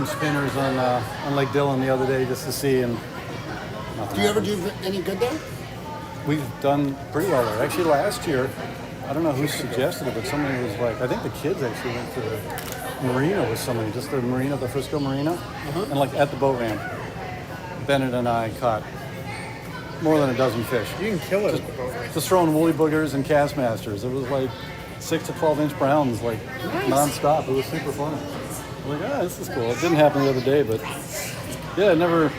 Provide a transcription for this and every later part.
Spinners on Lake Dillon the other day just to see, and Do you ever do any good there? we've done pretty well there. Actually, last year, I don't know who suggested it, but somebody was like, I think the kids actually went to the marina with somebody, just the marina, the Frisco Marina, and like at the boat ramp, Bennett and I caught more than a dozen fish. You can kill it at the boat race. Just throwing woolly boogers and cast masters. It was like 6 to 12-inch browns, like nonstop. It was super fun. I'm like, this is cool. It didn't happen the other day, but yeah, never.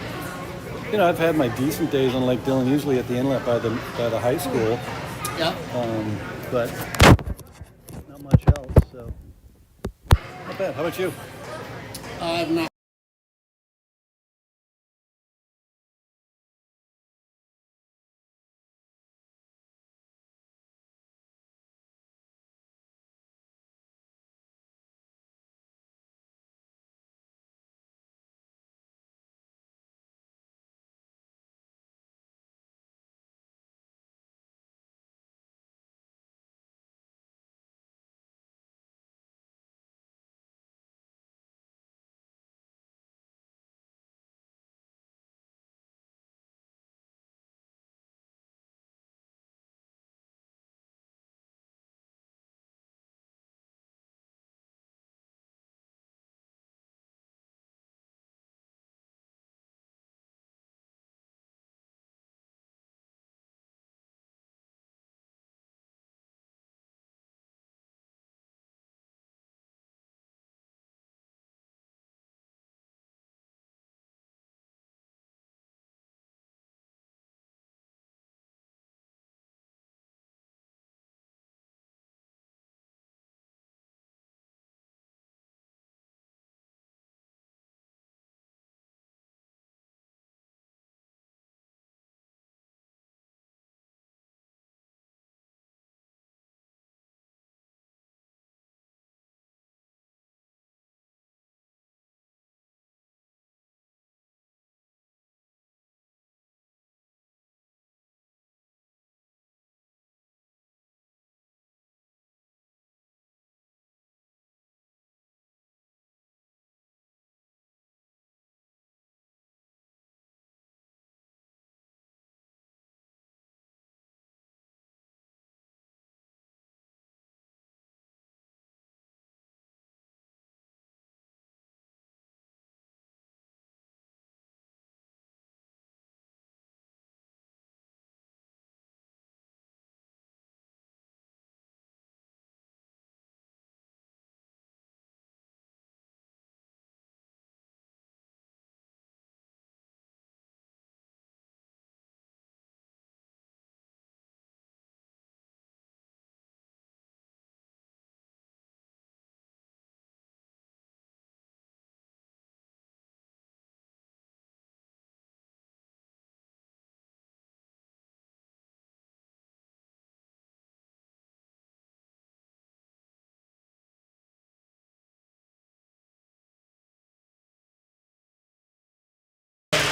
I've had my decent days on Lake Dillon, usually at the inlet by the high school. Yeah. But not much else. So not bad. How about you? I've not.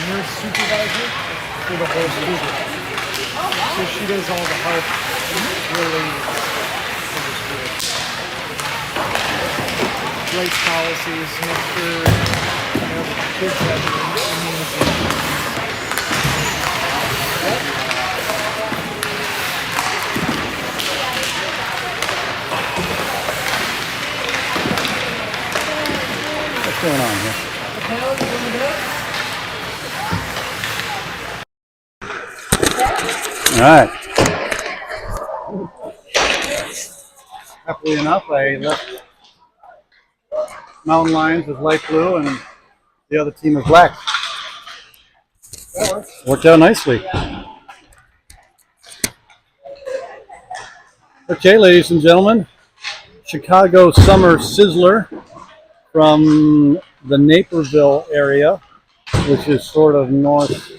Nurse supervisor for the whole school. So she does all the health related for the school. Writes policies, make sure the kids have immunizations. What's going on here? All right. Happily enough, I left Mountain Lions with light blue and the other team is black. Worked out nicely. Okay, ladies and gentlemen, Chicago Summer Sizzler from the Naperville area, which is sort of northwest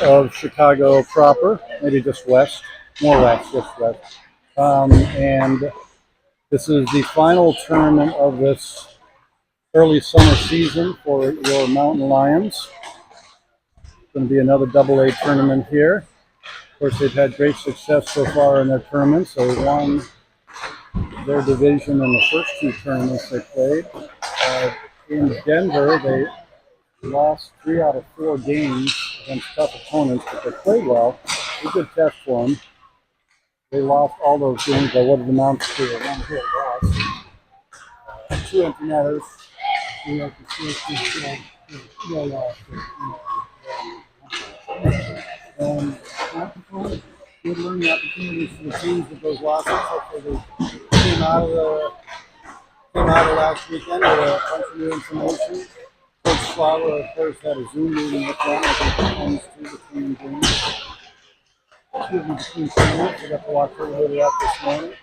of Chicago proper, maybe just west, more west, just west. And this is the final tournament of this early summer season for your Mountain Lions. It's going to be another AA tournament here. Of course, they've had great success so far in their tournaments. They won their division in the first two tournaments they played. in Denver, they lost 3 out of 4 games against tough opponents, but they played well. It was a good test for them. They lost all those games by what it amounts to a 1-hit loss. 2 empty netters. We have to see if we And good learning opportunities for the teams with those losses. Hopefully they came out of last weekend with a bunch of new information. Coach Slaughter, of course, had a Zoom meeting with them. I think it comes to between games. Between 2 minutes. I got to watch a little bit of that this morning.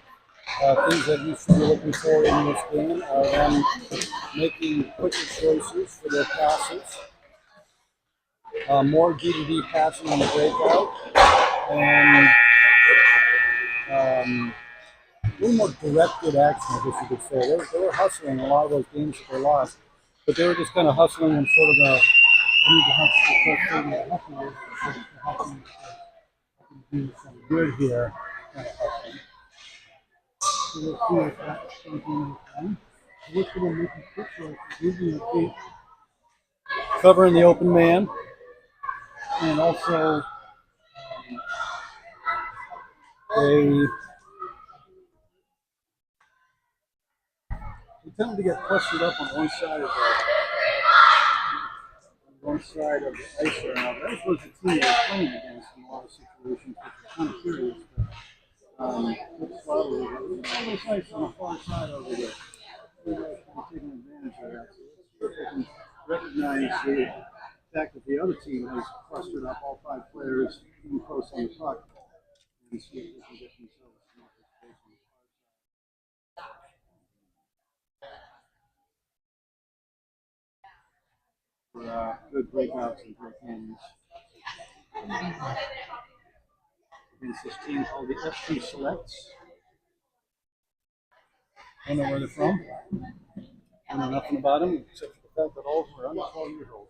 Things that you should be looking for in this game are them making quicker choices for their passes. More D-to-D passing on the breakout, and a little more directed action, I guess you could say. They were hustling a lot of those games that they lost, but they were just kind of hustling in sort of a do some good here. Kind of hustling. So we'll see if that's something we can. Look for them making quick choices. Using the feet. Covering the open man. And also, They tend to get clustered up on one side of the ice right now. That was the team they were playing against in a lot of situations, which is kind of curious. But it's nice on the far side over there. They're taking advantage of that. So let's see if they can recognize the fact that the other team has clustered up all 5 players in close on the puck and see if they can get themselves some upper space on the far side. For good breakouts and break ins against this team called the FP Selects. I don't know where they're from. I know nothing about them except for the fact that all of them are under 12 years old.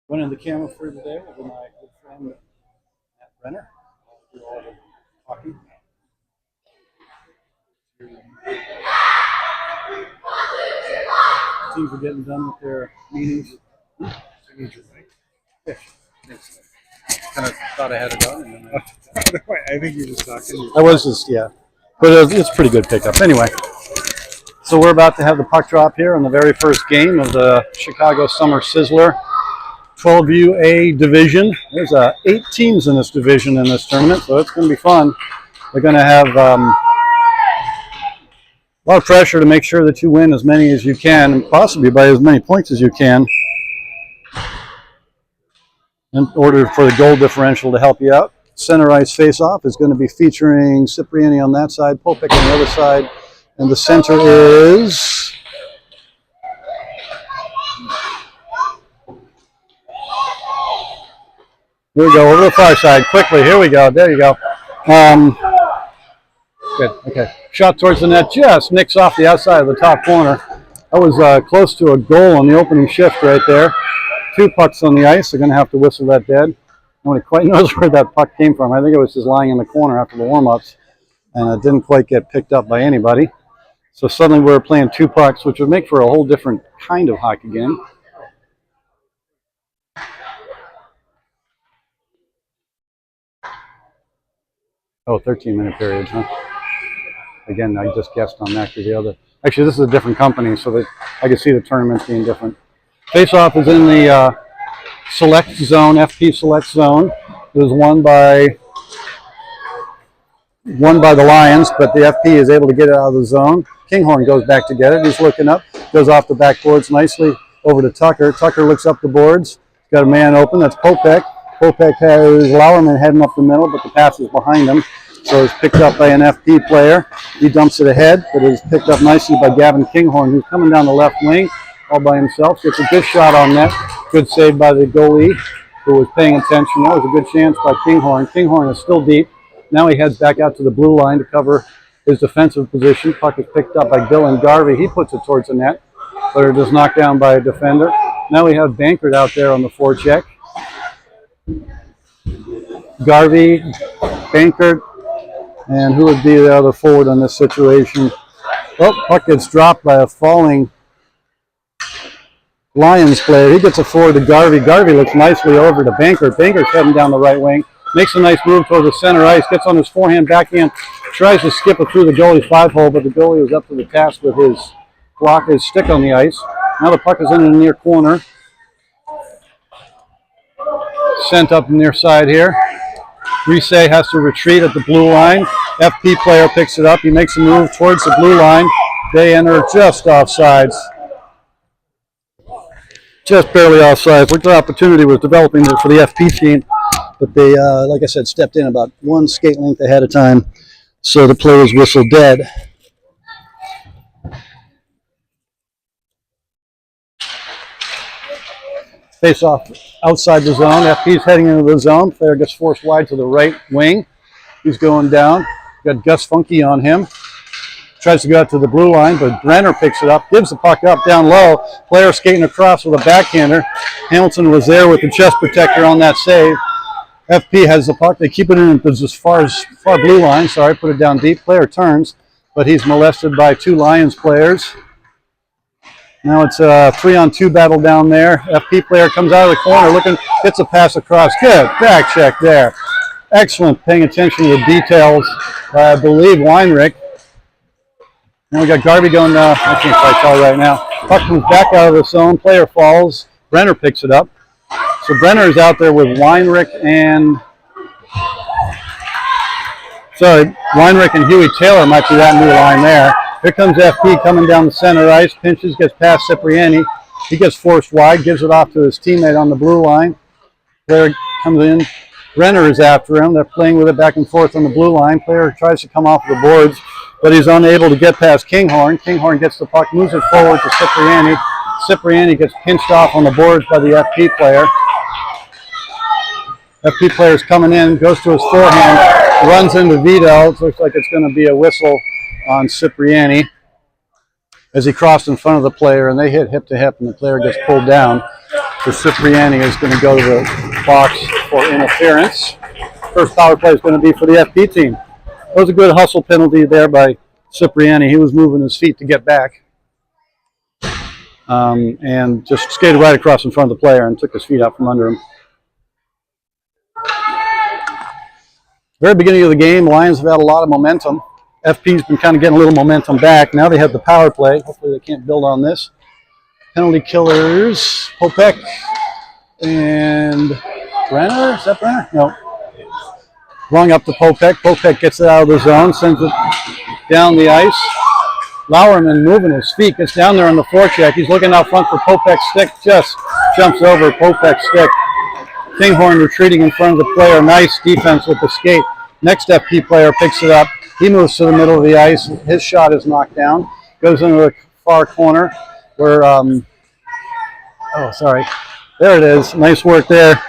Running the camera for today with my good friend Matt Brenner. Do all the hockey. Teams are getting done with their meetings. signature, right? Yeah. Thanks. Kind of thought I had it on. And then I think you're just talking. I was just, yeah. But it's a pretty good pickup. Anyway, so we're about to have the puck drop here in the very first game of the Chicago Summer Sizzler 12UA division. There's 8 teams in this division in this tournament, so it's going to be fun. They're going to have a lot of pressure to make sure that you win as many as you can, and possibly by as many points as you can, in order for the goal differential to help you out. Center ice face-off is going to be featuring Cipriani on that side, Popek on the other side, and the center is here we go, over the far side, quickly, here we go, there you go. Good, okay. Shot towards the net, just nicks off the outside of the top corner. That was close to a goal on the opening shift right there. 2 pucks on the ice, they're going to have to whistle that dead. Nobody quite knows where that puck came from. I think it was just lying in the corner after the warm-ups, and it didn't quite get picked up by anybody. So suddenly we're playing 2 pucks, which would make for a whole different kind of hockey game. Oh, 13-minute periods, huh? Again, I just guessed on that because the other... Actually, this is a different company, so that I can see the tournaments being different. Face-off is in the select zone, FP select zone. It was won by the Lions, but the FP is able to get it out of the zone. Kinghorn goes back to get it. He's looking up, goes off the backboards nicely over to Tucker. Tucker looks up the boards. Got a man open. That's Popek. Popek has Lauerman heading up the middle, but the pass is behind him. So it's picked up by an FP player. He dumps it ahead, but it is picked up nicely by Gavin Kinghorn, who's coming down the left wing all by himself. So it's a good shot on net. Good save by the goalie, who was paying attention. That was a good chance by Kinghorn. Kinghorn is still deep. Now he heads back out to the blue line to cover his defensive position. Puck is picked up by Dylan Garvey. He puts it towards the net, but it is knocked down by a defender. Now we have Bankert out there on the forecheck. Garvey, Bankert, and who would be the other forward in this situation? Oh, puck gets dropped by a falling Lions player. He gets it forward to Garvey. Garvey looks nicely over to Banker. Banker's heading down the right wing. Makes a nice move toward the center ice. Gets on his forehand, backhand. Tries to skip it through the goalie's 5-hole, but the goalie was up to the task with his block, his stick on the ice. Now the puck is in the near corner. Sent up the near side here. Rise has to retreat at the blue line. FP player picks it up. He makes a move towards the blue line. They enter just offsides. Just barely offsides. Look, the opportunity was developing there for the FP team, but they, like I said, stepped in about one skate length ahead of time, so the play was whistled dead. Face off outside the zone. FP's heading into the zone. Player gets forced wide to the right wing. He's going down. Got Gus Funky on him. Tries to go out to the blue line, but Brenner picks it up, gives the puck up down low. Player skating across with a backhander. Hamilton was there with the chest protector on that save. FP has the puck. They keep it in as far blue line. Sorry, put it down deep. Player turns, but he's molested by two Lions players. Now it's a 3-on-2 battle down there. FP player comes out of the corner, looking, gets a pass across. Good back check there. Excellent, paying attention to the details. I believe Weinrich. And we got Garvey going, I can't quite tell right now. Puck moves back out of the zone. Player falls. Brenner picks it up. So Brenner is out there with Weinrich and... Sorry, Weinrich and Huey Taylor might be that new line there. Here comes FP coming down the center ice. Pinches, gets past Cipriani. He gets forced wide, gives it off to his teammate on the blue line. Player comes in. Brenner is after him. They're playing with it back and forth on the blue line. Player tries to come off the boards, but he's unable to get past Kinghorn. Kinghorn gets the puck, moves it forward to Cipriani. Cipriani gets pinched off on the boards by the FP player. FP player's coming in, goes to his forehand, runs into Vito. It looks like it's going to be a whistle on Cipriani as he crossed in front of the player, and they hit hip to hip, and the player gets pulled down. So Cipriani is going to go to the box for interference. First power play is going to be for the FP team. That was a good hustle penalty there by Cipriani. He was moving his feet to get back. And just skated right across in front of the player and took his feet out from under him. Very beginning of the game, the Lions have had a lot of momentum. FP's been kind of getting a little momentum back. Now they have the power play. Hopefully they can't build on this. Penalty killers, Popek and Brenner. Is that Brenner? No. Rung up to Popek. Popek gets it out of the zone, sends it down the ice. Lauerman moving his feet, gets down there on the forecheck. He's looking out front for Popek's stick, just jumps over Popek's stick. Kinghorn retreating in front of the player. Nice defense with the skate. Next FP player picks it up. He moves to the middle of the ice. His shot is knocked down. Goes into the far corner where, there it is. Nice work there.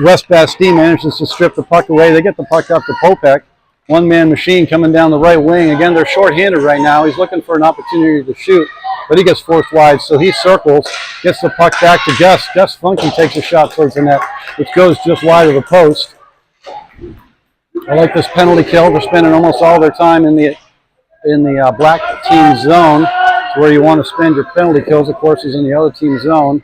West Bastille manages to strip the puck away. They get the puck up to Popek. One-man machine coming down the right wing. Again, they're shorthanded right now. He's looking for an opportunity to shoot, but he gets forced wide, so he circles, gets the puck back to Gus. Gus Funky takes a shot towards the net, which goes just wide of the post. I like this penalty kill. They're spending almost all their time in the black team zone, where you want to spend your penalty kills. Of course, is in the other team zone.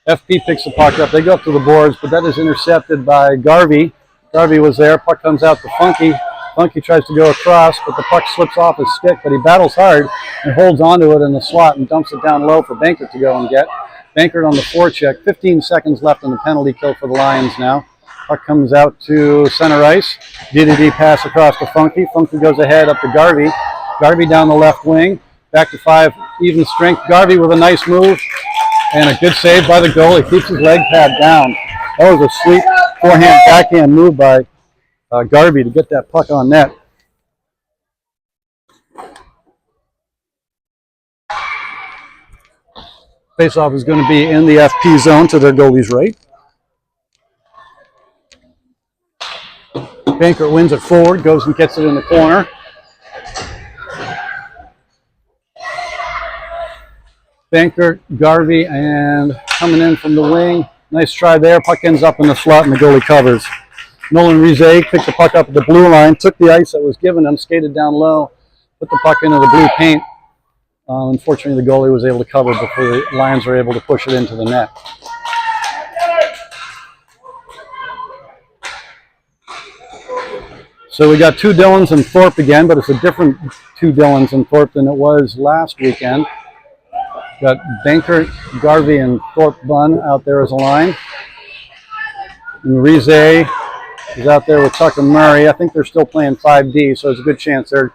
FP picks the puck up. They go up to the boards, but that is intercepted by Garvey. Garvey was there. Puck comes out to Funky. Funky tries to go across, but the puck slips off his stick, but he battles hard and holds onto it in the slot and dumps it down low for Bankert to go and get. Bankert on the forecheck. 15 seconds left in the penalty kill for the Lions now. Puck comes out to center ice. DDD pass across to Funky. Funky goes ahead up to Garvey. Garvey down the left wing. Back to 5, even strength. Garvey with a nice move and a good save by the goalie. Keeps his leg pad down. That was a sweet forehand, backhand move by Garvey to get that puck on net. Faceoff is going to be in the FP zone to their goalie's right. Bankert wins it forward, goes and gets it in the corner. Bankert, Garvey, and coming in from the wing. Nice try there. Puck ends up in the slot and the goalie covers. Nolan Rise picked the puck up at the blue line, took the ice that was given him, skated down low, put the puck into the blue paint. Unfortunately, the goalie was able to cover before the Lions were able to push it into the net. So we got two Dillons and Thorpe again, but it's a different two Dillons and Thorpe than it was last weekend. Got Bankert, Garvey, and Thorpe Bunn out there as a line. And Rize is out there with Tucker Murray. I think they're still playing 5D, so there's a good chance they're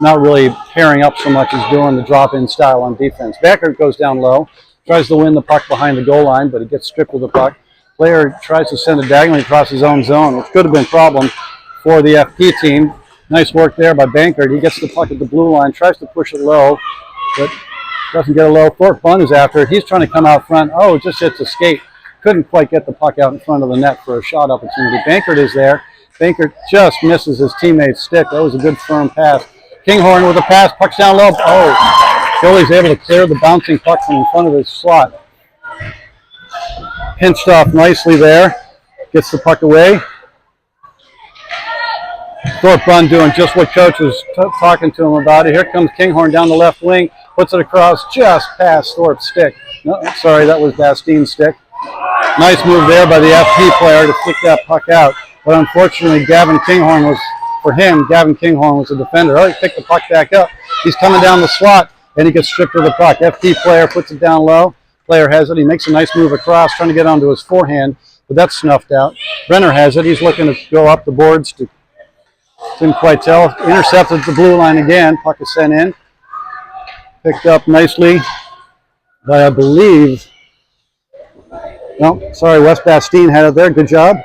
not really pairing up so much as doing the drop-in style on defense. Bankert goes down low, tries to win the puck behind the goal line, but he gets stripped of the puck. Player tries to send it diagonally across his own zone, which could have been a problem for the FP team. Nice work there by Bankert. He gets the puck at the blue line, tries to push it low, but doesn't get it low. Thorpe Bunn is after it. He's trying to come out front. Oh, it just hits a skate. Couldn't quite get the puck out in front of the net for a shot opportunity. Bankert is there. Bankert just misses his teammate's stick. That was a good firm pass. Kinghorn with a pass. Puck's down low. Oh, goalie's able to clear the bouncing puck from in front of his slot. Pinched off nicely there. Gets the puck away. Thorpe Bunn doing just what coach was talking to him about it. Here comes Kinghorn down the left wing. Puts it across just past Thorpe's stick. No, sorry, that was Bastine's stick. Nice move there by the FP player to kick that puck out. But unfortunately, Gavin Kinghorn was the defender. Oh, he picked the puck back up. He's coming down the slot, and he gets stripped of the puck. FP player puts it down low. Player has it. He makes a nice move across, trying to get onto his forehand, but that's snuffed out. Brenner has it. He's looking to go up the boards. Didn't quite tell. Intercepted the blue line again. Puck is sent in. Picked up nicely by, I believe, no, sorry, Wes Bastine had it there. Good job.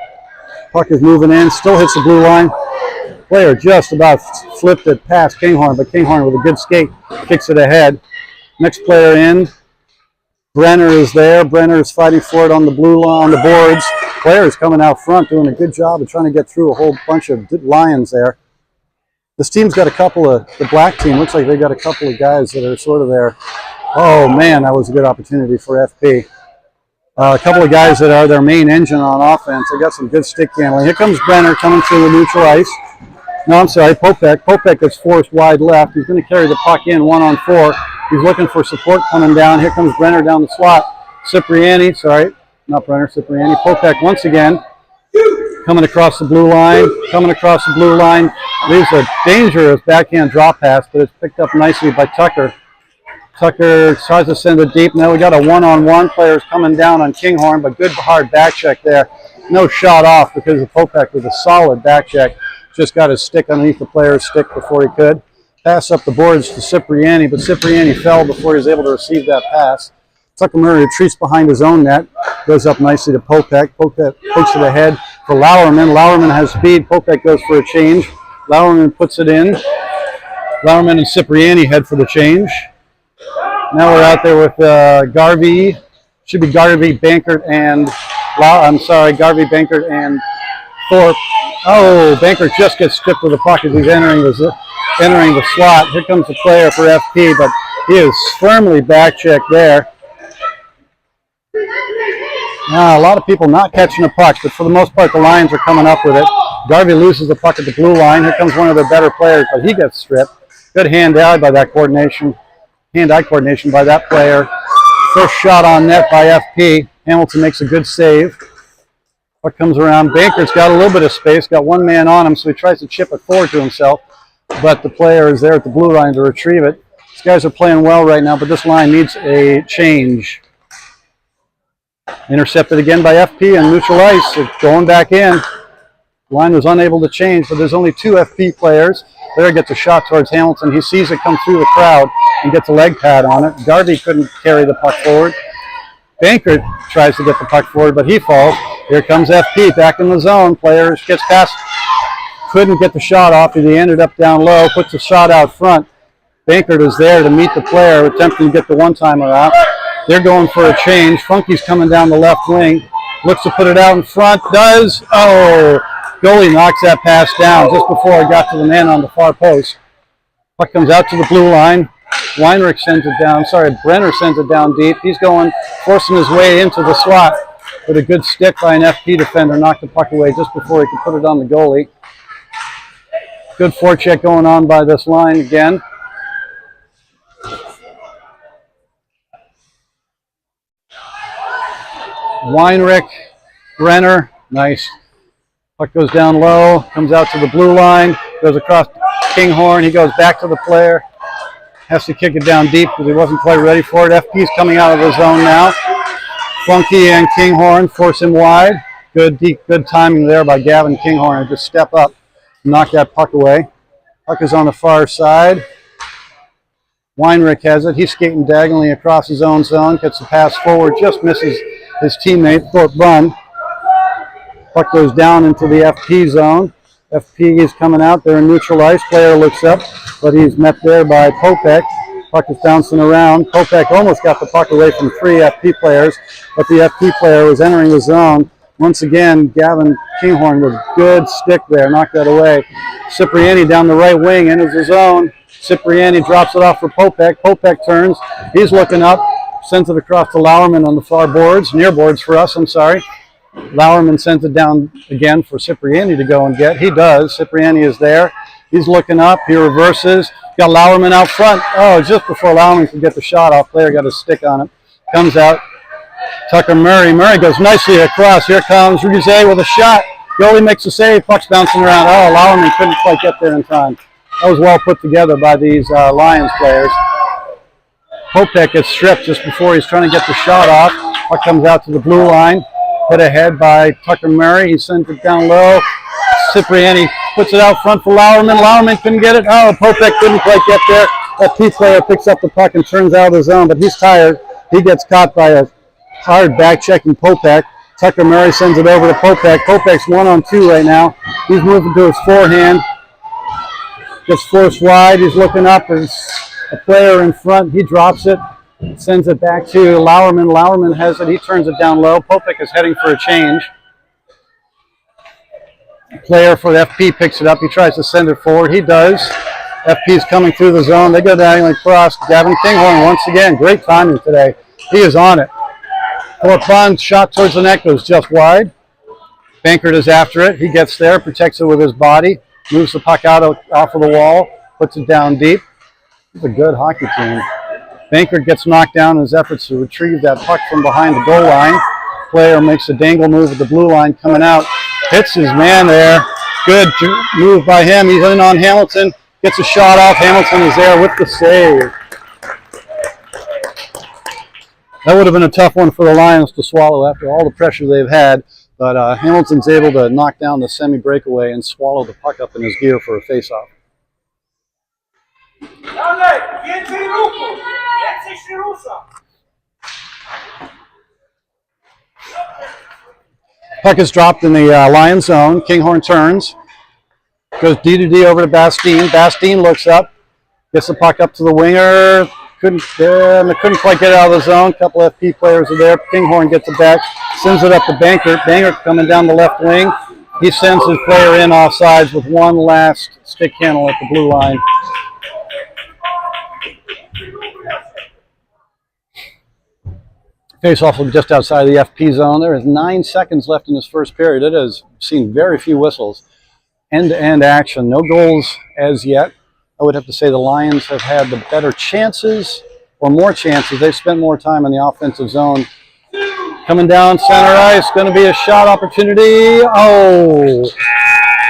Puck is moving in. Still hits the blue line. Player just about flipped it past Kinghorn, but Kinghorn with a good skate kicks it ahead. Next player in. Brenner is there. Brenner is fighting for it on the blue line, on the boards. Player is coming out front, doing a good job of trying to get through a whole bunch of Lions there. This team's got a couple of, the black team, looks like they got a couple of guys that are sort of there. Oh man, that was a good opportunity for FP. A couple of guys that are their main engine on offense. They got some good stick handling. Here comes Brenner coming through the neutral ice. No, I'm sorry, Popek. Popek gets forced wide left. He's going to carry the puck in 1-on-4. He's looking for support coming down. Here comes Brenner down the slot. Cipriani, sorry, not Brenner, Cipriani. Popek once again coming across the blue line. Leaves a dangerous backhand drop pass, but it's picked up nicely by Tucker. Tucker tries to send it deep. Now we got a one-on-one. Players coming down on Kinghorn, but good hard back check there. No shot off because of Popek with a solid back check. Just got his stick underneath the player's stick before he could. Pass up the boards to Cipriani, but Cipriani fell before he was able to receive that pass. Tucker Murray retreats behind his own net. Goes up nicely to Popek. Popek pokes it ahead for Lauerman. Lauerman has speed. Popek goes for a change. Lauerman puts it in. Lauerman and Cipriani head for the change. Now we're out there with Garvey. Should be Garvey, Bankert, and Garvey, Bankert, and Thorpe. Oh, Bankert just gets stripped of the puck as he's entering the slot. Here comes the player for FP, but he is firmly back checked there. Now, a lot of people not catching the puck, but for the most part, the Lions are coming up with it. Garvey loses the puck at the blue line. Here comes one of their better players, but he gets stripped. Good hand-eye coordination by that player. First shot on net by FP. Hamilton makes a good save. Puck comes around. Banker's got a little bit of space, got one man on him, so he tries to chip it forward to himself, but the player is there at the blue line to retrieve it. These guys are playing well right now, but this line needs a change. Intercepted again by FP and neutral ice. It's going back in. Line was unable to change, but there's only two FP players. Player gets a shot towards Hamilton. He sees it come through the crowd and gets a leg pad on it. Garvey couldn't carry the puck forward. Bankert tries to get the puck forward, but he falls. Here comes FP back in the zone. Player gets past. Couldn't get the shot off. He ended up down low. Puts the shot out front. Bankert is there to meet the player, attempting to get the one-timer out. They're going for a change. Funky's coming down the left wing. Looks to put it out in front. Does. Oh, goalie knocks that pass down just before it got to the man on the far post. Puck comes out to the blue line. Weinrich sends it down. Brenner sends it down deep. He's forcing his way into the slot with a good stick by an FP defender. Knocked the puck away just before he could put it on the goalie. Good forecheck going on by this line again. Weinrich, Brenner, nice. Puck goes down low, comes out to the blue line, goes across Kinghorn. He goes back to the player. Has to kick it down deep because he wasn't quite ready for it. FP's coming out of the zone now. Funky and Kinghorn force him wide. Good timing there by Gavin Kinghorn. Just step up, knock that puck away. Puck is on the far side. Weinrich has it. He's skating diagonally across his own zone. Gets the pass forward. Just misses his teammate, Thorpe Bunn. Puck goes down into the FP zone. FP is coming out. They're in neutral ice. Player looks up, but he's met there by Popek. Puck is bouncing around. Popek almost got the puck away from 3 FP players, but the FP player was entering the zone. Once again, Gavin Kinghorn with good stick there, knocked that away. Cipriani down the right wing, enters the zone. Cipriani drops it off for Popek. Popek turns. He's looking up, sends it across to Lauerman on the far boards, near boards for us, I'm sorry. Lauerman sends it down again for Cipriani to go and get. He does. Cipriani is there. He's looking up. He reverses. Got Lauerman out front. Oh, just before Lauerman could get the shot off, player got a stick on it. Comes out. Tucker Murray. Murray goes nicely across. Here comes Ruse with a shot. Goalie makes a save. Puck's bouncing around. Oh, Lauerman couldn't quite get there in time. That was well put together by these Lions players. Popek gets stripped just before he's trying to get the shot off. Puck comes out to the blue line. Put ahead by Tucker Murray. He sends it down low. Cipriani puts it out front for Lauerman. Lauerman couldn't get it. Oh, Popek couldn't quite get there. That P player picks up the puck and turns out of the zone, but he's tired. He gets caught by a hard back-checking Popek. Tucker Murray sends it over to Popek. Popek's 1-on-2 right now. He's moving to his forehand. Gets forced wide. He's looking up. There's a player in front. He drops it. Sends it back to Lauerman. Lauerman has it. He turns it down low. Popek is heading for a change. Player for the FP picks it up. He tries to send it forward. He does. FP's coming through the zone. They go diagonally across. Gavin Kinghorn once again. Great timing today. He is on it. Thorpe Bunn's shot towards the net goes just wide. Bankert is after it. He gets there, protects it with his body, moves the puck out off of the wall, puts it down deep. It's a good hockey team. Bankert gets knocked down in his efforts to retrieve that puck from behind the goal line. Player makes a dangle move at the blue line coming out. Hits his man there. Good move by him. He's in on Hamilton. Gets a shot off. Hamilton is there with the save. That would have been a tough one for the Lions to swallow after all the pressure they've had. But Hamilton's able to knock down the semi-breakaway and swallow the puck up in his gear for a face-off. Puck is dropped in the Lions zone. Kinghorn turns. Goes D-to-D over to Bastine. Bastine looks up. Gets the puck up to the winger. Couldn't quite get it out of the zone. A couple FP players are there. Kinghorn gets it back. Sends it up to Bankert. Bankert coming down the left wing. He sends his player in offsides with one last stick handle at the blue line. Face-off will be just outside of the FP zone. There is 9 seconds left in this first period. It has seen very few whistles. End-to-end action. No goals as yet. I would have to say the Lions have had the better chances, or more chances. They've spent more time in the offensive zone. Coming down center ice, going to be a shot opportunity. Oh,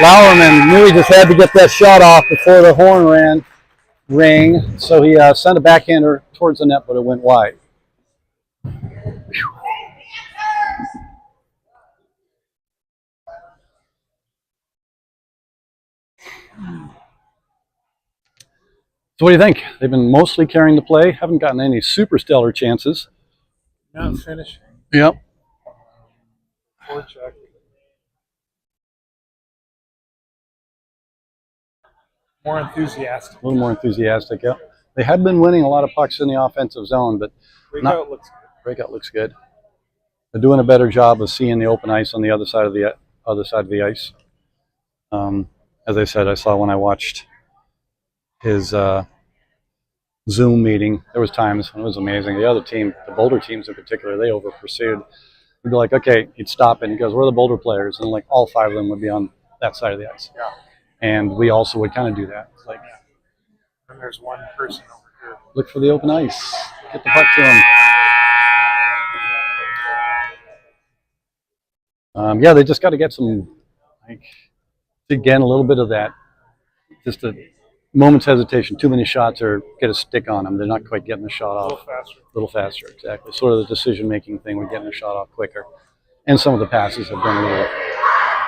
Lauerman knew he just had to get that shot off before the horn rang. So he sent a backhander towards the net, but it went wide. So what do you think? They've been mostly carrying the play. Haven't gotten any super stellar chances. Not finishing. Yep. Poor check. More enthusiastic. A little more enthusiastic, yeah. They have been winning a lot of pucks in the offensive zone, but Breakout looks good. breakout looks good. They're doing a better job of seeing the open ice on the other side of the ice. As I said, I saw when I watched his Zoom meeting, there was times when it was amazing. The other team, the Boulder teams in particular, they over pursued. He'd be like, okay, he'd stop and he goes, where are the Boulder players? And like all 5 of them would be on that side of the ice. Yeah. And we also would kind of do that. It's like, And there's one person over here. look for the open ice. Get the puck to him. Yeah, they just got to get some, like, again, a little bit of that, just a moment's hesitation, too many shots, or get a stick on them. They're not quite getting the shot off. A little faster, exactly. Sort of the decision-making thing with getting the shot off quicker. And some of the passes have been a little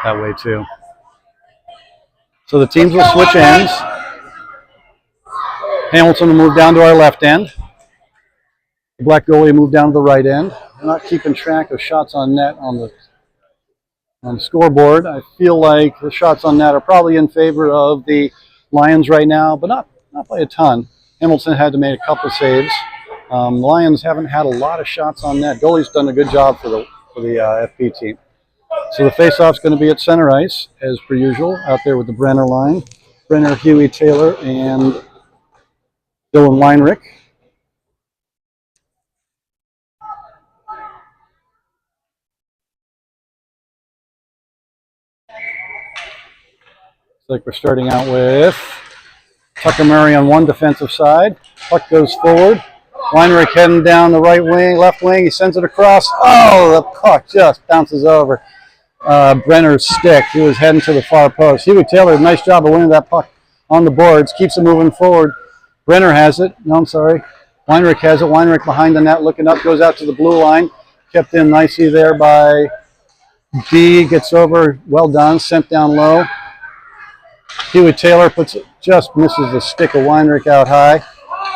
that way, too. So the teams will switch ends. Hamilton will move down to our left end. The black goalie will move down to the right end. We're not keeping track of shots on net on the scoreboard. I feel like the shots on net are probably in favor of the Lions right now, but not by a ton. Hamilton had to make a couple saves. The Lions haven't had a lot of shots on net. Goalie's done a good job for the FP team. So the face-off's going to be at center ice, as per usual, out there with the Brenner line. Brenner, Huey, Taylor, and Dylan Weinrich. Looks like we're starting out with Tucker Murray on one defensive side. Puck goes forward. Weinrich heading down the right wing, left wing. He sends it across. Oh, the puck just bounces over Brenner's stick. He was heading to the far post. Huey Taylor, nice job of winning that puck on the boards. Keeps it moving forward. Brenner has it. No, I'm sorry. Weinrich has it. Weinrich behind the net, looking up, goes out to the blue line. Kept in nicely there by D. Gets over. Well done. Sent down low. Huey Taylor puts it, just misses the stick of Weinrich out high.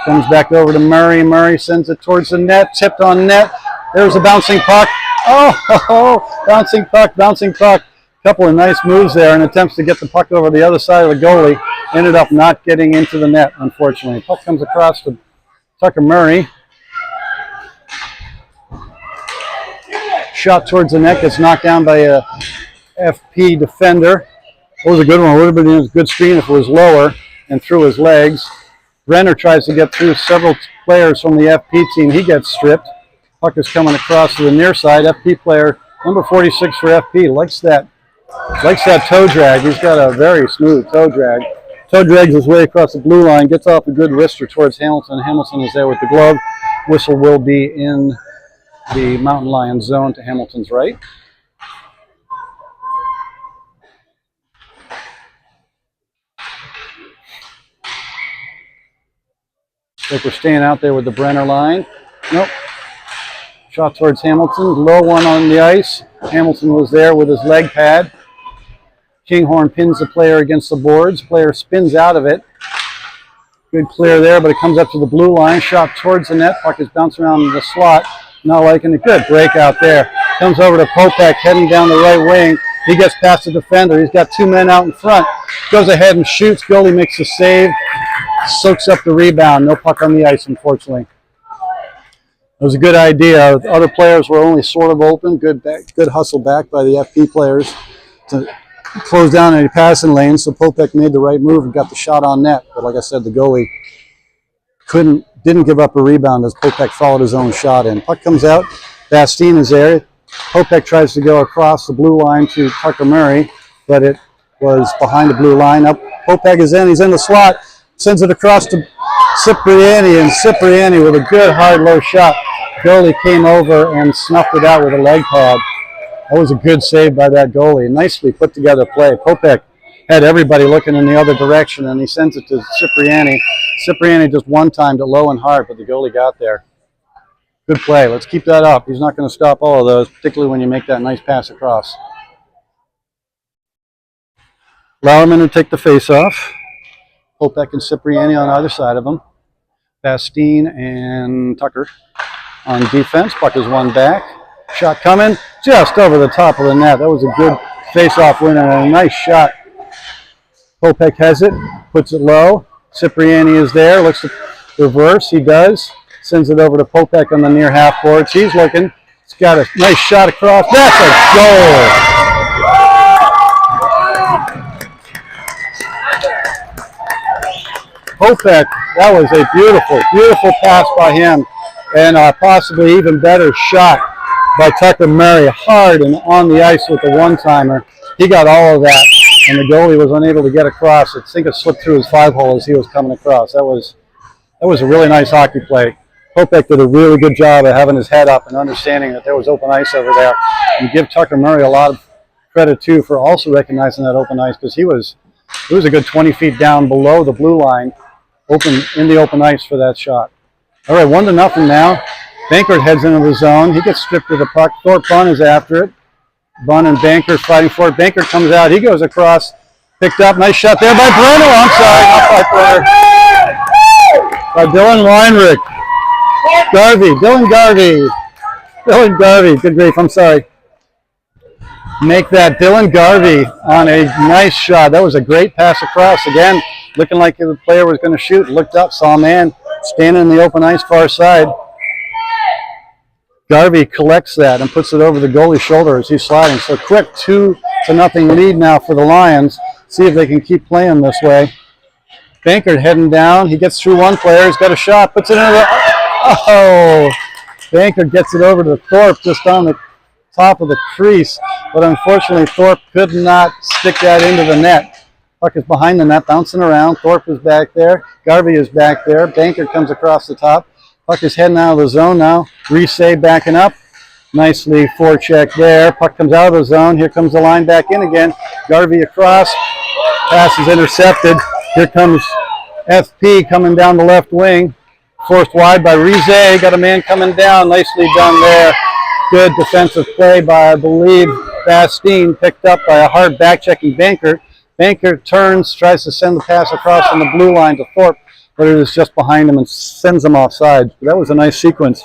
Comes back over to Murray. Murray sends it towards the net. Tipped on net. There's a bouncing puck. Oh, bouncing puck, bouncing puck. Couple of nice moves there and attempts to get the puck over the other side of the goalie. Ended up not getting into the net, unfortunately. Puck comes across to Tucker Murray. Shot towards the net, gets knocked down by a FP defender. That was a good one. It would have been a good screen if it was lower and through his legs. Brenner tries to get through several players from the FP team. He gets stripped. Puck is coming across to the near side. FP player, number 46 for FP, likes that toe drag. He's got a very smooth toe drag. Toe drags his way across the blue line, gets off a good wrister towards Hamilton. Hamilton is there with the glove. Whistle will be in the Mountain Lions zone to Hamilton's right. Like we're staying out there with the Brenner line. Nope. Shot towards Hamilton. Low one on the ice. Hamilton was there with his leg pad. Kinghorn pins the player against the boards. Player spins out of it. Good clear there, but it comes up to the blue line. Shot towards the net. Puck is bouncing around in the slot. Not liking it. Good break out there. Comes over to Popek heading down the right wing. He gets past the defender. He's got two men out in front. Goes ahead and shoots. Goalie makes a save. Soaks up the rebound. No puck on the ice, unfortunately. It was a good idea. The other players were only sort of open. Good hustle back by the FP players to close down any passing lanes. So Popek made the right move and got the shot on net. But like I said, the goalie didn't give up a rebound as Popek followed his own shot in. Puck comes out. Bastine is there. Popek tries to go across the blue line to Tucker Murray, but it was behind the blue line. Up, Popek is in. He's in the slot. Sends it across to Cipriani, and Cipriani with a good hard low shot. Goalie came over and snuffed it out with a leg pad. That was a good save by that goalie. Nicely put together play. Popek had everybody looking in the other direction, and he sends it to Cipriani. Cipriani just one-timed it low and hard, but the goalie got there. Good play. Let's keep that up. He's not going to stop all of those, particularly when you make that nice pass across. Lauerman will take the face-off. Popek and Cipriani on either side of him. Bastine and Tucker on defense. Puck is one back. Shot coming just over the top of the net. That was a good face-off win and a nice shot. Popek has it, puts it low. Cipriani is there, looks to reverse. He does. Sends it over to Popek on the near half boards. He's looking. He's got a nice shot across. That's a goal. Popek, that was a beautiful, beautiful pass by him, and possibly even better shot by Tucker Murray, hard and on the ice with the one-timer. He got all of that, and the goalie was unable to get across. I think it slipped through his 5-hole as he was coming across. That was a really nice hockey play. Popek did a really good job of having his head up and understanding that there was open ice over there. And give Tucker Murray a lot of credit too for also recognizing that open ice, because he was a good 20 feet down below the blue line, open in the open ice for that shot. All right, 1-0 now. Bankert heads into the zone. He gets stripped of the puck. Thorpe Bunn is after it. Bunn and Bankert fighting for it. Bankert comes out. He goes across. Picked up. Nice shot there by Brenner. I'm sorry, not by Brenner. By Dylan Weinrich. Dylan Garvey. Good grief, I'm sorry. Make that Dylan Garvey on a nice shot. That was a great pass across. Again, looking like the player was going to shoot. Looked up, saw a man standing in the open ice far side. Garvey collects that and puts it over the goalie's shoulder as he's sliding. So quick 2-0 lead now for the Lions. See if they can keep playing this way. Bankert heading down. He gets through one player. He's got a shot. Puts it into the... Oh! Bankert gets it over to Thorpe just on the top of the crease. But unfortunately, Thorpe could not stick that into the net. Puck is behind the net, bouncing around. Thorpe is back there. Garvey is back there. Bankert comes across the top. Puck is heading out of the zone now. Reese backing up. Nicely forecheck there. Puck comes out of the zone. Here comes the line back in again. Garvey across. Pass is intercepted. Here comes FP coming down the left wing. Forced wide by Reese. Got a man coming down. Nicely done there. Good defensive play by, I believe, Bastine. Picked up by a hard back-checking Bankert. Bankert turns, tries to send the pass across on the blue line to Thorpe, but it is just behind him and sends him offside. That was a nice sequence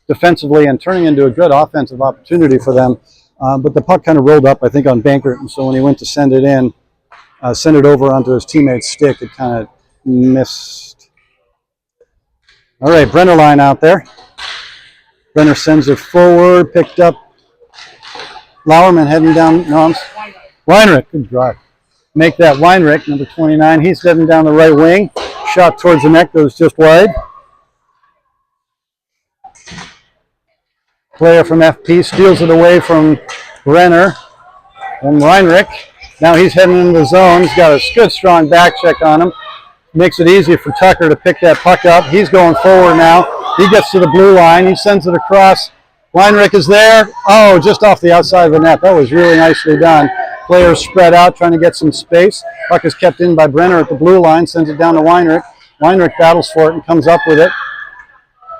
defensively and turning into a good offensive opportunity for them. But the puck kind of rolled up, I think, on Bankert, and so when he went to send it in, send it over onto his teammate's stick, it kind of missed. All right, Brenner line out there. Brenner sends it forward, picked up. Lauerman heading down. No, Weinrich, good drive. Make that Weinrich, number 29. He's heading down the right wing. Shot towards the net, goes just wide. Player from FP steals it away from Brenner and Weinrich. Now he's heading into the zone. He's got a good, strong back check on him. Makes it easy for Tucker to pick that puck up. He's going forward now. He gets to the blue line. He sends it across. Weinrich is there. Oh, just off the outside of the net. That was really nicely done. Players spread out, trying to get some space. Puck is kept in by Brenner at the blue line. Sends it down to Weinrich. Weinrich battles for it and comes up with it.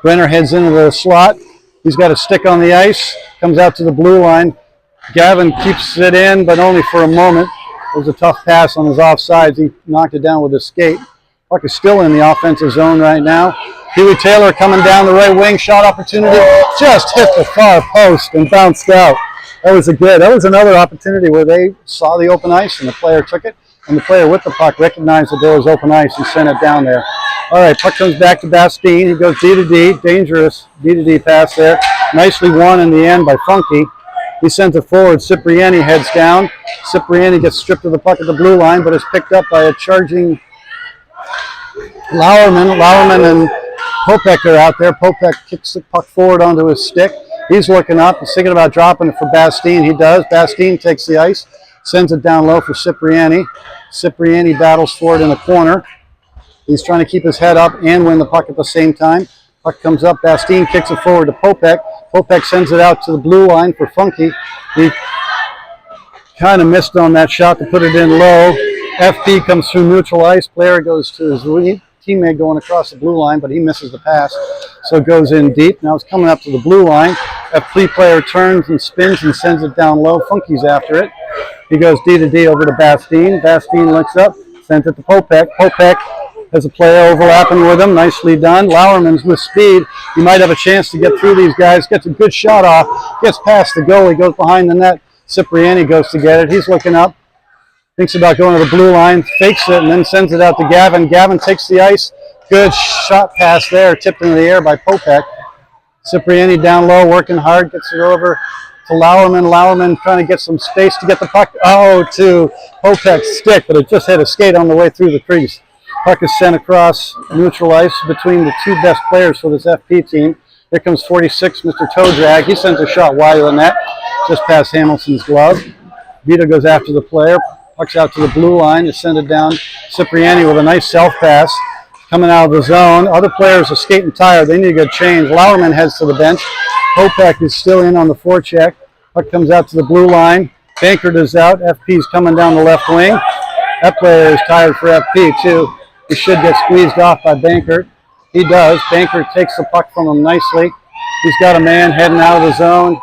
Brenner heads into the slot. He's got a stick on the ice. Comes out to the blue line. Gavin keeps it in, but only for a moment. It was a tough pass on his offsides. He knocked it down with his skate. Puck is still in the offensive zone right now. Huey Taylor coming down the right wing. Shot opportunity. Just hit the far post and bounced out. That was another opportunity where they saw the open ice and the player took it. And the player with the puck recognized that there was open ice and sent it down there. All right, puck comes back to Bastine. He goes D to D. Dangerous D to D pass there. Nicely won in the end by Funky. He sends it forward. Cipriani heads down. Cipriani gets stripped of the puck at the blue line, but is picked up by a charging Lauerman. Lauerman and Popek are out there. Popek kicks the puck forward onto his stick. He's looking up. He's thinking about dropping it for Bastine. He does. Bastine takes the ice, sends it down low for Cipriani. Cipriani battles for it in the corner. He's trying to keep his head up and win the puck at the same time. Puck comes up. Bastine kicks it forward to Popek. Popek sends it out to the blue line for Funky. He kind of missed on that shot to put it in low. FP comes through neutral ice. Player goes to his teammate going across the blue line, but he misses the pass. So it goes in deep. Now it's coming up to the blue line. FP player turns and spins and sends it down low. Funky's after it. He goes D to D over to Bastine. Bastine looks up, sends it to Popek. Popek has a player overlapping with him. Nicely done. Lauerman's with speed. He might have a chance to get through these guys. Gets a good shot off. Gets past the goalie. Goes behind the net. Cipriani goes to get it. He's looking up. Thinks about going to the blue line. Fakes it and then sends it out to Gavin. Gavin takes the ice. Good shot pass there. Tipped into the air by Popek. Cipriani down low. Working hard. Gets it over to Lauerman. Lauerman trying to get some space to get the puck. Oh, to Popek's stick. But it just hit a skate on the way through the crease. Puck is sent across neutral ice between the two best players for this FP team. Here comes 46, Mr. Toe Drag. He sends a shot wide of the net, just past Hamilton's glove. Vito goes after the player. Puck's out to the blue line to send it down. Cipriani with a nice self pass. coming out of the zone. Other players are skating tired. They need to get changed. Lauerman heads to the bench. Popek is still in on the forecheck. Puck comes out to the blue line. Bankert is out. FP's coming down the left wing. That player is tired for FP too. He should get squeezed off by Bankert. He does. Bankert takes the puck from him nicely. He's got a man heading out of the zone.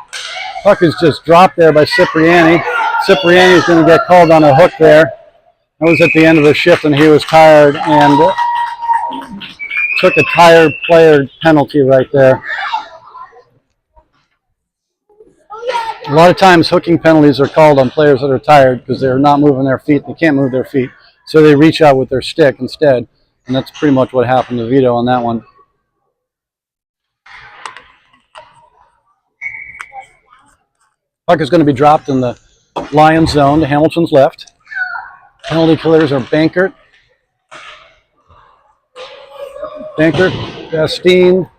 Puck is just dropped there by Cipriani. Cipriani is going to get called on a hook there. That was at the end of the shift, and he was tired and took a tired player penalty right there. A lot of times hooking penalties are called on players that are tired because they're not moving their feet. They can't move their feet. So they reach out with their stick instead. And that's pretty much what happened to Vito on that one. Puck is going to be dropped in the Lions zone to Hamilton's left. Penalty killers are Bankert, Bastine.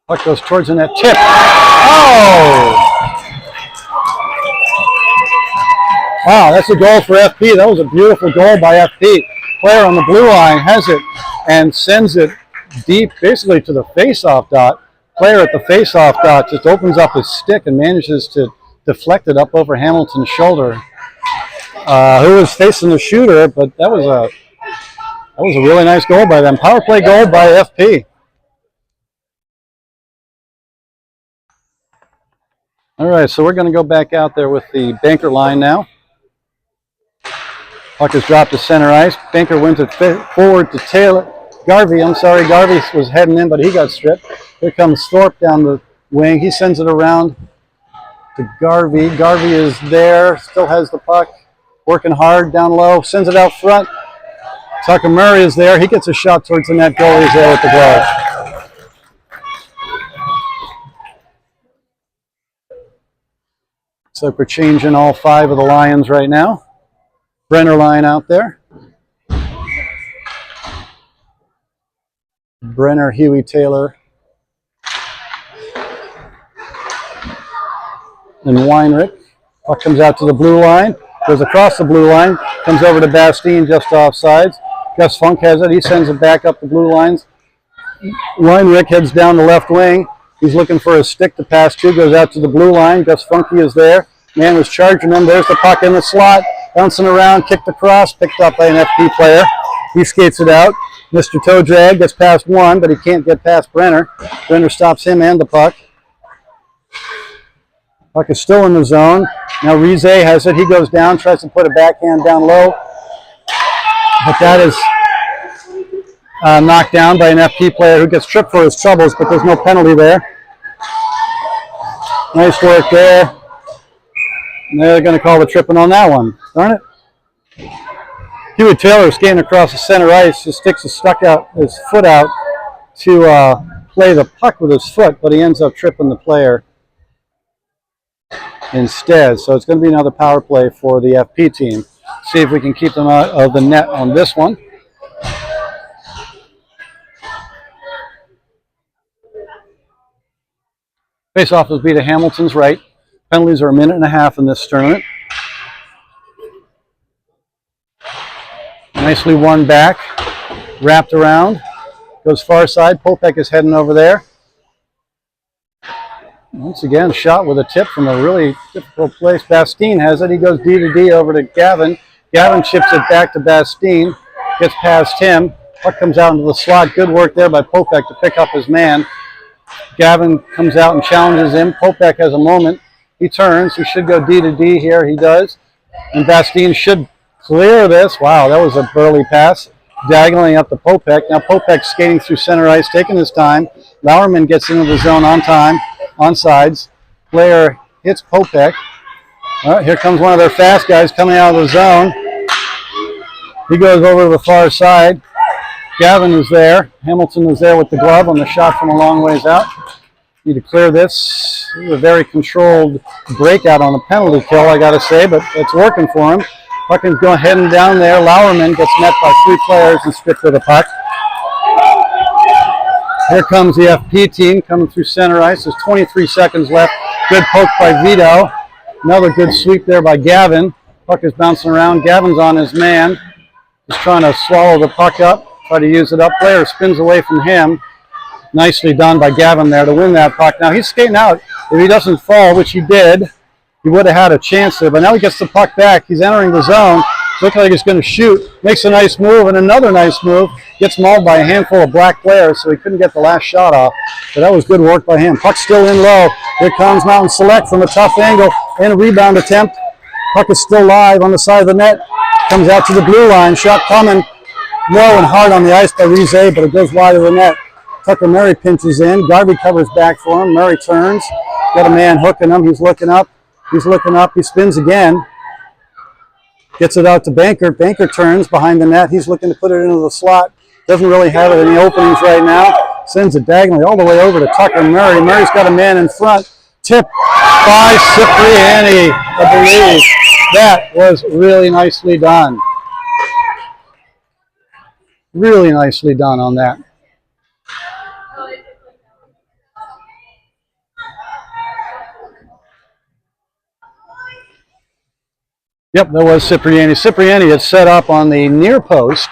Puck goes towards the net. Tip. Oh! Wow, that's a goal for FP. That was a beautiful goal by FP. Player on the blue line has it and sends it deep, basically to the face-off dot. Player at the face-off dot just opens up his stick and manages to deflect it up over Hamilton's shoulder, who was facing the shooter. But that was a really nice goal by them. Power play goal by FP. All right, so we're going to go back out there with the Bankert line now. Puck is dropped to center ice. Bankert wins it forward to Taylor. Garvey was heading in, but he got stripped. Here comes Thorpe down the wing. He sends it around to Garvey. Garvey is there, still has the puck, working hard down low, sends it out front. Tucker Murray is there. He gets a shot towards the net. Goalie is there with the glove. So we're changing all 5 of the Lions right now. Brenner line out there. Brenner, Huey, Taylor, and Weinrich. Puck comes out to the blue line, goes across the blue line, comes over to Bastine just offsides. Gus Funk has it. He sends it back up the blue lines. Weinrich heads down the left wing. He's looking for a stick to pass to, goes out to the blue line. Gus Funky is there. Man was charging him. There's the puck in the slot. Bouncing around, kicked across, picked up by an FP player. He skates it out. Mr. Toe Drag gets past one, but he can't get past Brenner. Brenner stops him and the puck. Puck is still in the zone. Now Rize has it. He goes down, tries to put a backhand down low. But that is knocked down by an FP player who gets tripped for his troubles, but there's no penalty there. Nice work there. And they're going to call the tripping on that one. Darn it. Huey Taylor skating across the center ice, just sticks his foot out to play the puck with his foot, but he ends up tripping the player instead. So it's going to be another power play for the FP team. See if we can keep them out of the net on this one. Face-off will be to Hamilton's right. Penalties are a minute and a half in this tournament. Nicely won back, wrapped around, goes far side. Popek is heading over there. Once again, shot with a tip from a really difficult place. Bastine has it. He goes D to D over to Gavin. Gavin chips it back to Bastine, gets past him. Puck comes out into the slot. Good work there by Popek to pick up his man. Gavin comes out and challenges him. Popek has a moment. He turns. He should go D to D here. He does. And Bastine should clear this. Wow, that was a burly pass. Diagonally up to Popek. Now Popek skating through center ice, taking his time. Lauerman gets into the zone on time, on sides. Player hits Popek. All right, here comes one of their fast guys coming out of the zone. He goes over to the far side. Gavin is there. Hamilton is there with the glove on the shot from a long ways out. Need to clear this. This is a very controlled breakout on the penalty kill, I got to say, but it's working for him. Puck is going heading down there. Lauerman gets met by 3 players and stripped with the puck. Here comes the FP team coming through center ice. There's 23 seconds left. Good poke by Vito. Another good sweep there by Gavin. Puck is bouncing around. Gavin's on his man. Just trying to swallow the puck up. try to use it up. Player spins away from him. Nicely done by Gavin there to win that puck. Now he's skating out. If he doesn't fall, which he did, he would have had a chance there. But now he gets the puck back. He's entering the zone. Looks like he's going to shoot. Makes a nice move and another nice move. Gets mauled by a handful of black players, so he couldn't get the last shot off. But that was good work by him. Puck still in low. Here comes Mountain Select from a tough angle and a rebound attempt. Puck is still live on the side of the net. Comes out to the blue line. Shot coming low and hard on the ice by Rize, but it goes wide of the net. Tucker Murray pinches in. Garvey covers back for him. Murray turns. Got a man hooking him. He's looking up. He's looking up. He spins again. Gets it out to Banker. Banker turns behind the net. He's looking to put it into the slot. Doesn't really have any openings right now. Sends it diagonally all the way over to Tucker Murray. Murray's got a man in front. Tip by Cipriani, I believe. That was really nicely done. Really nicely done on that. Yep, that was Cipriani. Cipriani had set up on the near post.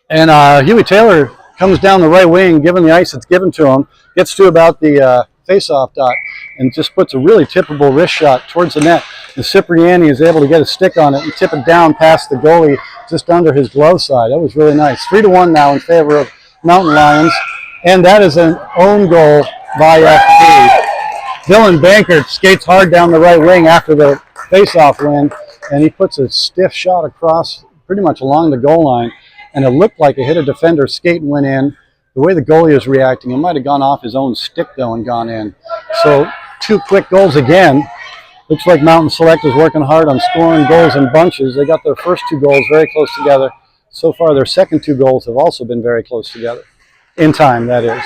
And Huey Taylor comes down the right wing, given the ice that's given to him, gets to about the face-off dot, and just puts a really tippable wrist shot towards the net. And Cipriani is able to get a stick on it and tip it down past the goalie just under his glove side. That was really nice. 3-1 now in favor of Mountain Lions. And that is an own goal by FP. Dylan Bankert skates hard down the right wing after the face-off win, and he puts a stiff shot across pretty much along the goal line, and it looked like it hit a defender, skate and went in. The way the goalie is reacting, it might have gone off his own stick though and gone in. So 2 quick goals again. Looks like Mountain Select is working hard on scoring goals in bunches. They got their first 2 goals very close together. So far their second 2 goals have also been very close together. In time, that is.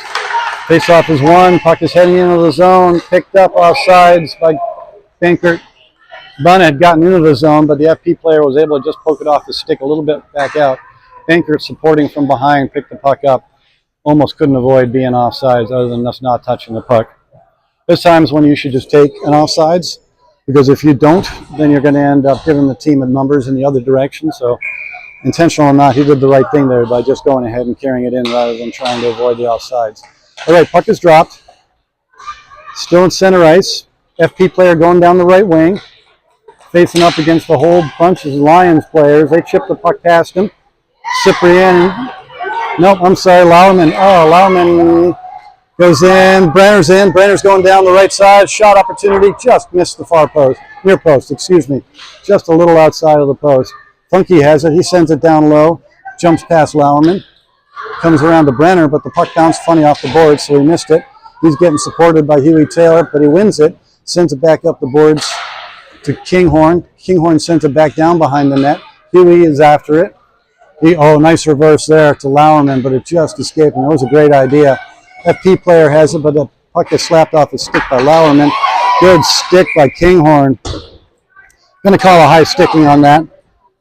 Face-off is won. Puck is heading into the zone. Picked up off sides by Bankert. Bunn had gotten into the zone, but the FP player was able to just poke it off the stick a little bit back out. Bankert supporting from behind, picked the puck up. Almost couldn't avoid being offsides other than just not touching the puck. There's times when you should just take an offsides, because if you don't, then you're going to end up giving the team numbers in the other direction. So intentional or not, he did the right thing there by just going ahead and carrying it in rather than trying to avoid the offsides. All right, puck is dropped. Still in center ice. FP player going down the right wing. Facing up against the whole bunch of Lions players. They chip the puck past him. Cipriani. Nope, I'm sorry, Lauerman. Oh, Lauerman goes in. Brenner's in. Brenner's going down the right side. Shot opportunity. Just missed the far post. Near post, excuse me. Just a little outside of the post. Funky has it. He sends it down low. Jumps past Lauerman. Comes around to Brenner, but the puck bounced funny off the board, so he missed it. He's getting supported by Huey Taylor, but he wins it. Sends it back up the boards to Kinghorn. Kinghorn sends it back down behind the net. Huey is after it. Nice reverse there to Lauerman, but it just escaped him. It was a great idea. FP player has it, but the puck is slapped off his stick by Lauerman. Good stick by Kinghorn. Going to call a high sticking on that.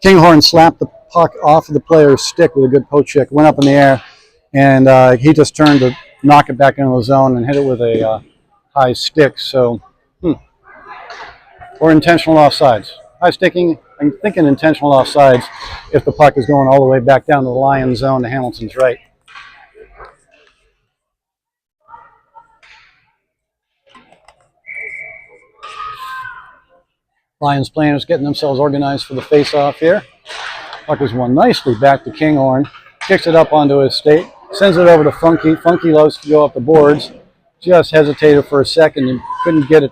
Kinghorn slapped the puck off of the player's stick with a good poke check. Went up in the air, and he just turned to knock it back into the zone and hit it with a high stick. So, or intentional offsides. High sticking, I'm thinking intentional offsides if the puck is going all the way back down to the Lions zone to Hamilton's right. Lions players getting themselves organized for the face-off here. Puck is won nicely back to Kinghorn. Kicks it up onto his skate. Sends it over to Funky. Funky loves to go up the boards. Just hesitated for a second and couldn't get it.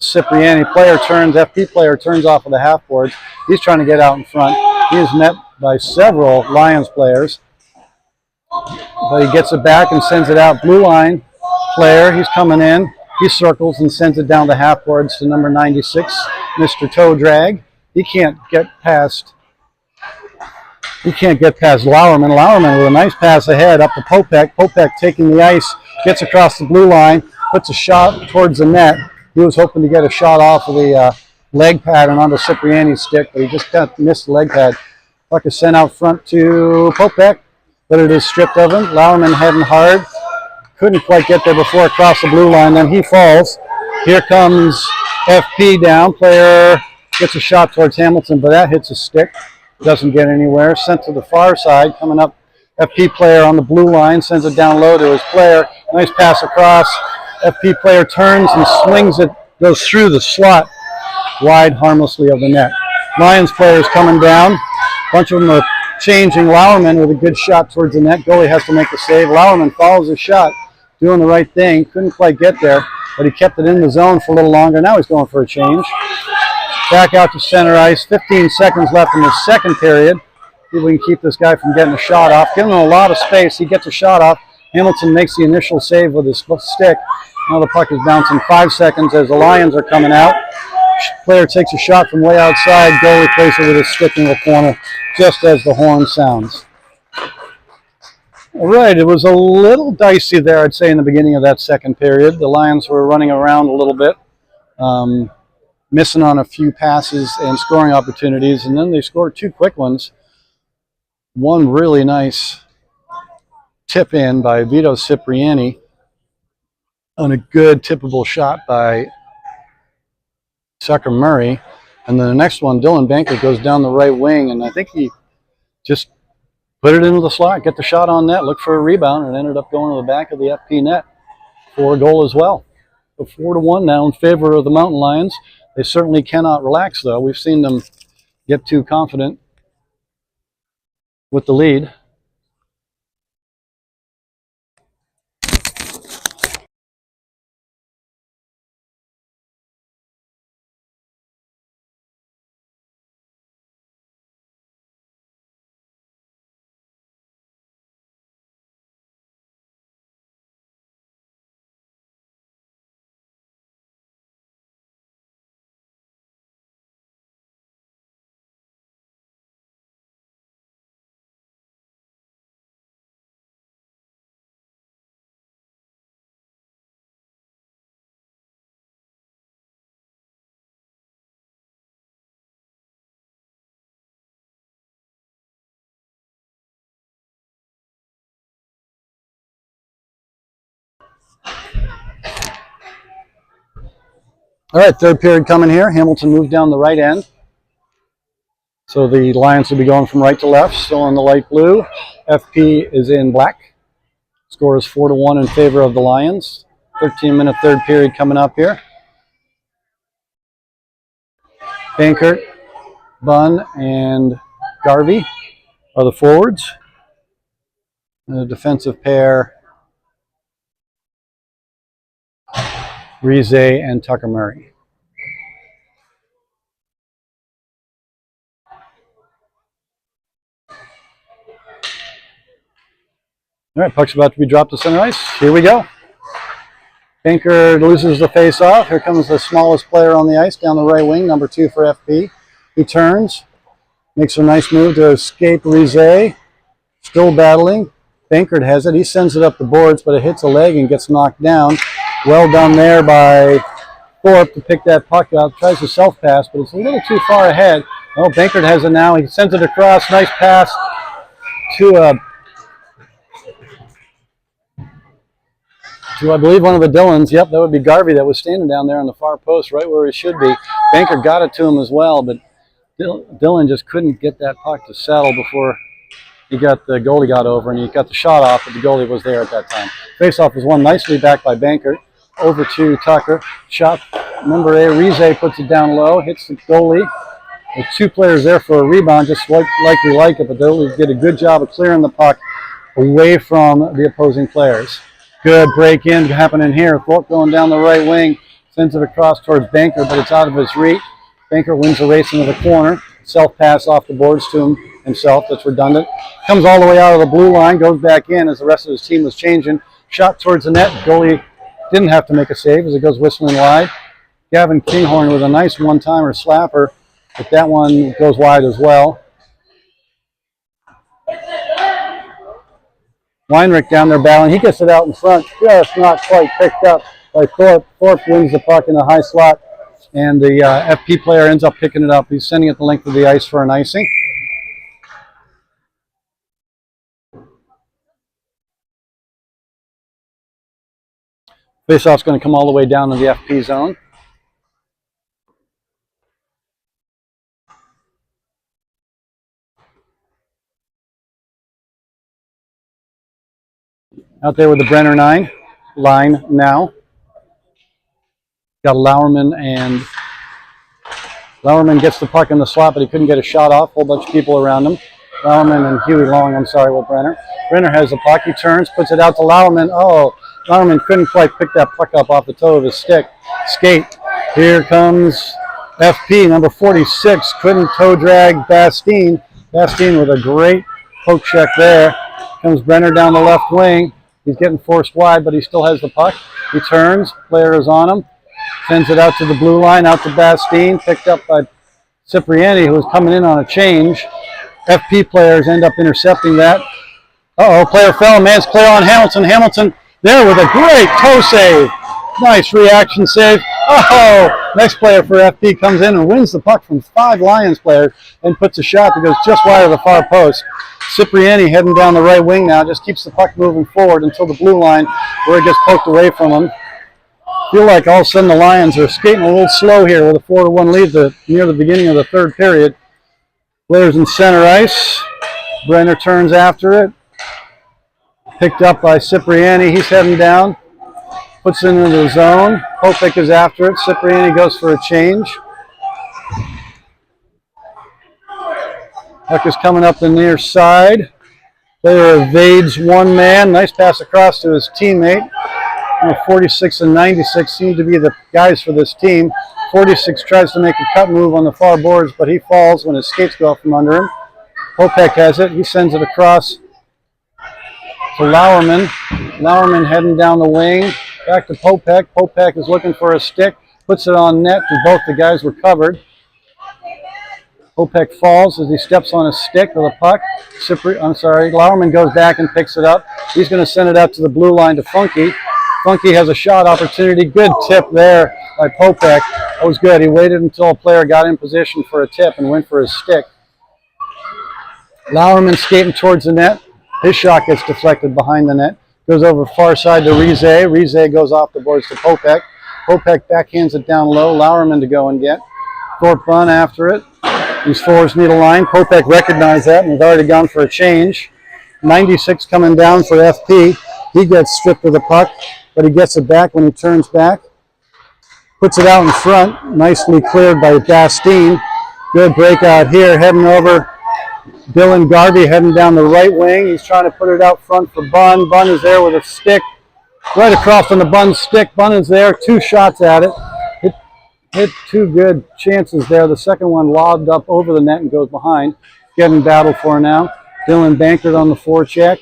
Cipriani player turns, FP player turns off of the half boards. He's trying to get out in front. He is met by several Lions players. But he gets it back and sends it out. Blue line player, he's coming in. He circles and sends it down the half boards to number 96, Mr. Toe Drag. He can't get past Lauerman. Lauerman with a nice pass ahead up to Popek. Popek taking the ice, gets across the blue line, puts a shot towards the net. He was hoping to get a shot off of the leg pad and onto Cipriani's stick, but he just missed the leg pad. Puck is sent out front to Popek, but it is stripped of him. Lauerman heading hard. Couldn't quite get there before across the blue line. Then he falls. Here comes FP down. Player gets a shot towards Hamilton, but that hits his stick. Doesn't get anywhere. Sent to the far side. Coming up, FP player on the blue line. Sends it down low to his player. Nice pass across. FP player turns and swings it. Goes through the slot. Wide harmlessly of the net. Lions players coming down. A bunch of them are changing. Lauerman with a good shot towards the net. Goalie has to make the save. Lauerman follows the shot. Doing the right thing. Couldn't quite get there, but he kept it in the zone for a little longer. Now he's going for a change. Back out to center ice. 15 seconds left in the second period. See if we can keep this guy from getting a shot off. Giving him a lot of space. He gets a shot off. Hamilton makes the initial save with his stick. Now the puck is bouncing 5 seconds as the Lions are coming out. Player takes a shot from way outside. Goalie plays it with his stick in the corner just as the horn sounds. All right, it was a little dicey there, I'd say, in the beginning of that second period. The Lions were running around a little bit, missing on a few passes and scoring opportunities, and then they scored 2 quick ones. One really nice tip in by Vito Cipriani on a good tippable shot by Tucker Murray. And then the next one, Dylan Banker goes down the right wing, and I think he just put it into the slot, get the shot on net, look for a rebound, and ended up going to the back of the FP net for a goal as well. So 4-1 now in favor of the Mountain Lions. They certainly cannot relax, though. We've seen them get too confident with the lead. All right, third period coming here. Hamilton moved down the right end. So the Lions will be going from right to left, still in the light blue. FP is in black. Score is 4-1 in favor of the Lions. 13-minute third period coming up here. Bankert, Bunn, and Garvey are the forwards. And the defensive pair, Rize and Tucker Murray. All right, puck's about to be dropped to center ice. Here we go. Bankert loses the face-off. Here comes the smallest player on the ice down the right wing, number 2 for FP. He turns, makes a nice move to escape Rize. Still battling. Bankert has it. He sends it up the boards, but it hits a leg and gets knocked down. Well done there by Thorpe to pick that puck up. Tries to self-pass, but it's a little too far ahead. Oh, Bankert has it now. He sends it across. Nice pass to I believe one of the Dylans. Yep, that would be Garvey that was standing down there on the far post, right where he should be. Bankert got it to him as well, but Dylan just couldn't get that puck to settle before the goalie got over, and he got the shot off, but the goalie was there at that time. Faceoff was won nicely back by Bankert. Over to Tucker. Shot number 8. Rize puts it down low, hits the goalie. With 2 players there for a rebound, just like we like it, but the goalie did a good job of clearing the puck away from the opposing players. Good break in happening here. Thorpe going down the right wing, sends it across towards Bankert, but it's out of his reach. Bankert wins the race into the corner. Self-pass off the boards to himself. That's redundant. Comes all the way out of the blue line, goes back in as the rest of his team was changing. Shot towards the net. Goalie didn't have to make a save as it goes whistling wide. Gavin Kinghorn with a nice one-timer slapper, but that one goes wide as well. Weinrich down there battling. He gets it out in front, just not quite picked up by Thorpe. Thorpe wins the puck in the high slot, and the FP player ends up picking it up. He's sending it the length of the ice for an icing. Faceoff's going to come all the way down to the FP zone. Out there with the Brenner line now. Got Lauerman, and Lauerman gets the puck in the slot, but he couldn't get a shot off. Whole bunch of people around him. Lauerman and Huey Long, I'm sorry, with Brenner. Brenner has the puck. He turns, puts it out to Lauerman. Oh, Lauerman couldn't quite pick that puck up off the toe of his skate. Here comes FP, number 46. Couldn't toe drag Bastine. Bastine with a great poke check there. Comes Brenner down the left wing. He's getting forced wide, but he still has the puck. He turns. Player is on him. Sends it out to the blue line, out to Bastine. Picked up by Cipriani, who was coming in on a change. FP players end up intercepting that. Uh-oh, player fell. Man's clear on Hamilton. Hamilton there with a great toe save. Nice reaction save. Oh, next player for FP comes in and wins the puck from 5 Lions players and puts a shot that goes just wide of the far post. Cipriani heading down the right wing now, just keeps the puck moving forward until the blue line where it gets poked away from him. Feel like all of a sudden the Lions are skating a little slow here with a 4-1 lead near the beginning of the third period. Players in center ice. Brenner turns after it. Picked up by Cipriani. He's heading down. Puts it into the zone. Popek is after it. Cipriani goes for a change. Puck is coming up the near side. Player evades one man. Nice pass across to his teammate. 46 and 96 seem to be the guys for this team. 46 tries to make a cut move on the far boards, but he falls when his skates go out from under him. Popek has it. He sends it across to Lauerman. Lauerman heading down the wing. Back to Popek. Popek is looking for a stick. Puts it on net because both the guys were covered. Popek falls as he steps on a stick with a puck. Lauerman goes back and picks it up. He's going to send it out to the blue line to Funky. Funky has a shot opportunity. Good tip there by Popek. That was good. He waited until a player got in position for a tip and went for his stick. Lauerman skating towards the net. His shot gets deflected behind the net. Goes over far side to Rize. Rize goes off the boards to Popek. Popek backhands it down low. Lauerman to go and get. Thorpe Bunn after it. These forwards need a line. Popek recognized that and has already gone for a change. 96 coming down for FP. He gets stripped of the puck, but he gets it back when he turns back. Puts it out in front. Nicely cleared by Bastine. Good breakout here. Heading over. Dylan Garvey heading down the right wing. He's trying to put it out front for Bunn. Bunn is there with a stick. Right across on the Bunn stick. Bunn is there. 2 shots at it. Hit 2 good chances there. The second one lobbed up over the net and goes behind. Getting battled for now. Dylan Bankert on the forecheck.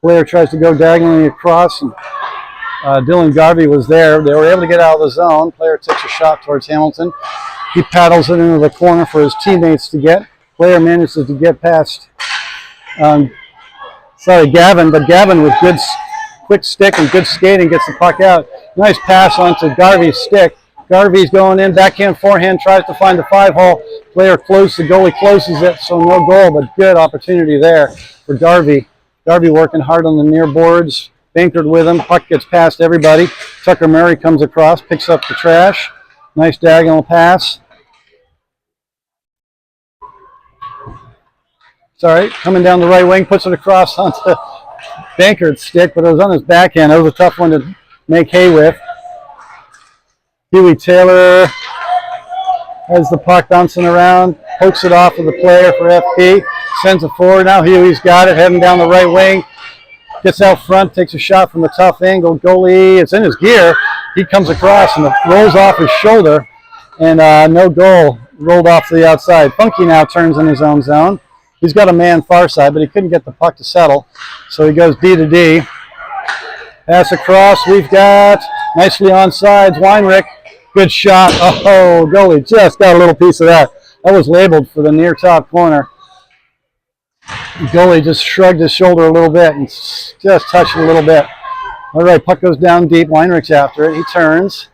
Player tries to go diagonally across. And, Dylan Garvey was there. They were able to get out of the zone. Player takes a shot towards Hamilton. He paddles it into the corner for his teammates to get. Player manages to get past Gavin, but Gavin with good quick stick and good skating gets the puck out. Nice pass onto Garvey's stick. Garvey's going in, backhand, forehand, tries to find the 5-hole. Player close, the goalie closes it, so no goal, but good opportunity there for Garvey. Garvey working hard on the near boards. Bankert with him, puck gets past everybody. Tucker Murray comes across, picks up the trash. Nice diagonal pass. Sorry, coming down the right wing, puts it across onto Bankert's stick, but it was on his backhand. That was a tough one to make hay with. Huey Taylor has the puck bouncing around, pokes it off of the player for FP, sends it forward. Now Huey's got it, heading down the right wing. Gets out front, takes a shot from a tough angle. Goalie, it's in his gear. He comes across and it rolls off his shoulder, and no goal. Rolled off to the outside. Funky now turns in his own zone. He's got a man far side, but he couldn't get the puck to settle, so he goes D to D. Pass across. We've got nicely onside. Weinrich, good shot. Oh, goalie just got a little piece of that. That was labeled for the near top corner. The goalie just shrugged his shoulder a little bit and just touched it a little bit. All right, puck goes down deep. Weinrich's after it. He turns.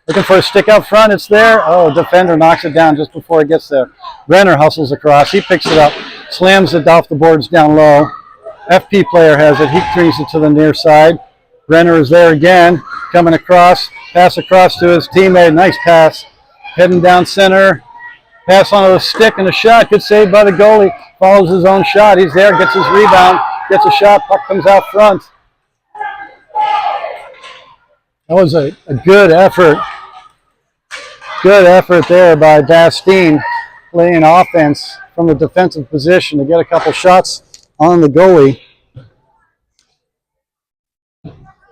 Looking for a stick out front. It's there. Oh, defender knocks it down just before it gets there. Brenner hustles across. He picks it up. Slams it off the boards down low. FP player has it. He brings it to the near side. Brenner is there again. Coming across. Pass across to his teammate. Nice pass. Heading down center. Pass onto the stick and a shot. Good save by the goalie. Follows his own shot. He's there. Gets his rebound. Gets a shot. Puck comes out front. That was a good effort. Good effort there by Bastine, playing offense from the defensive position to get a couple shots on the goalie.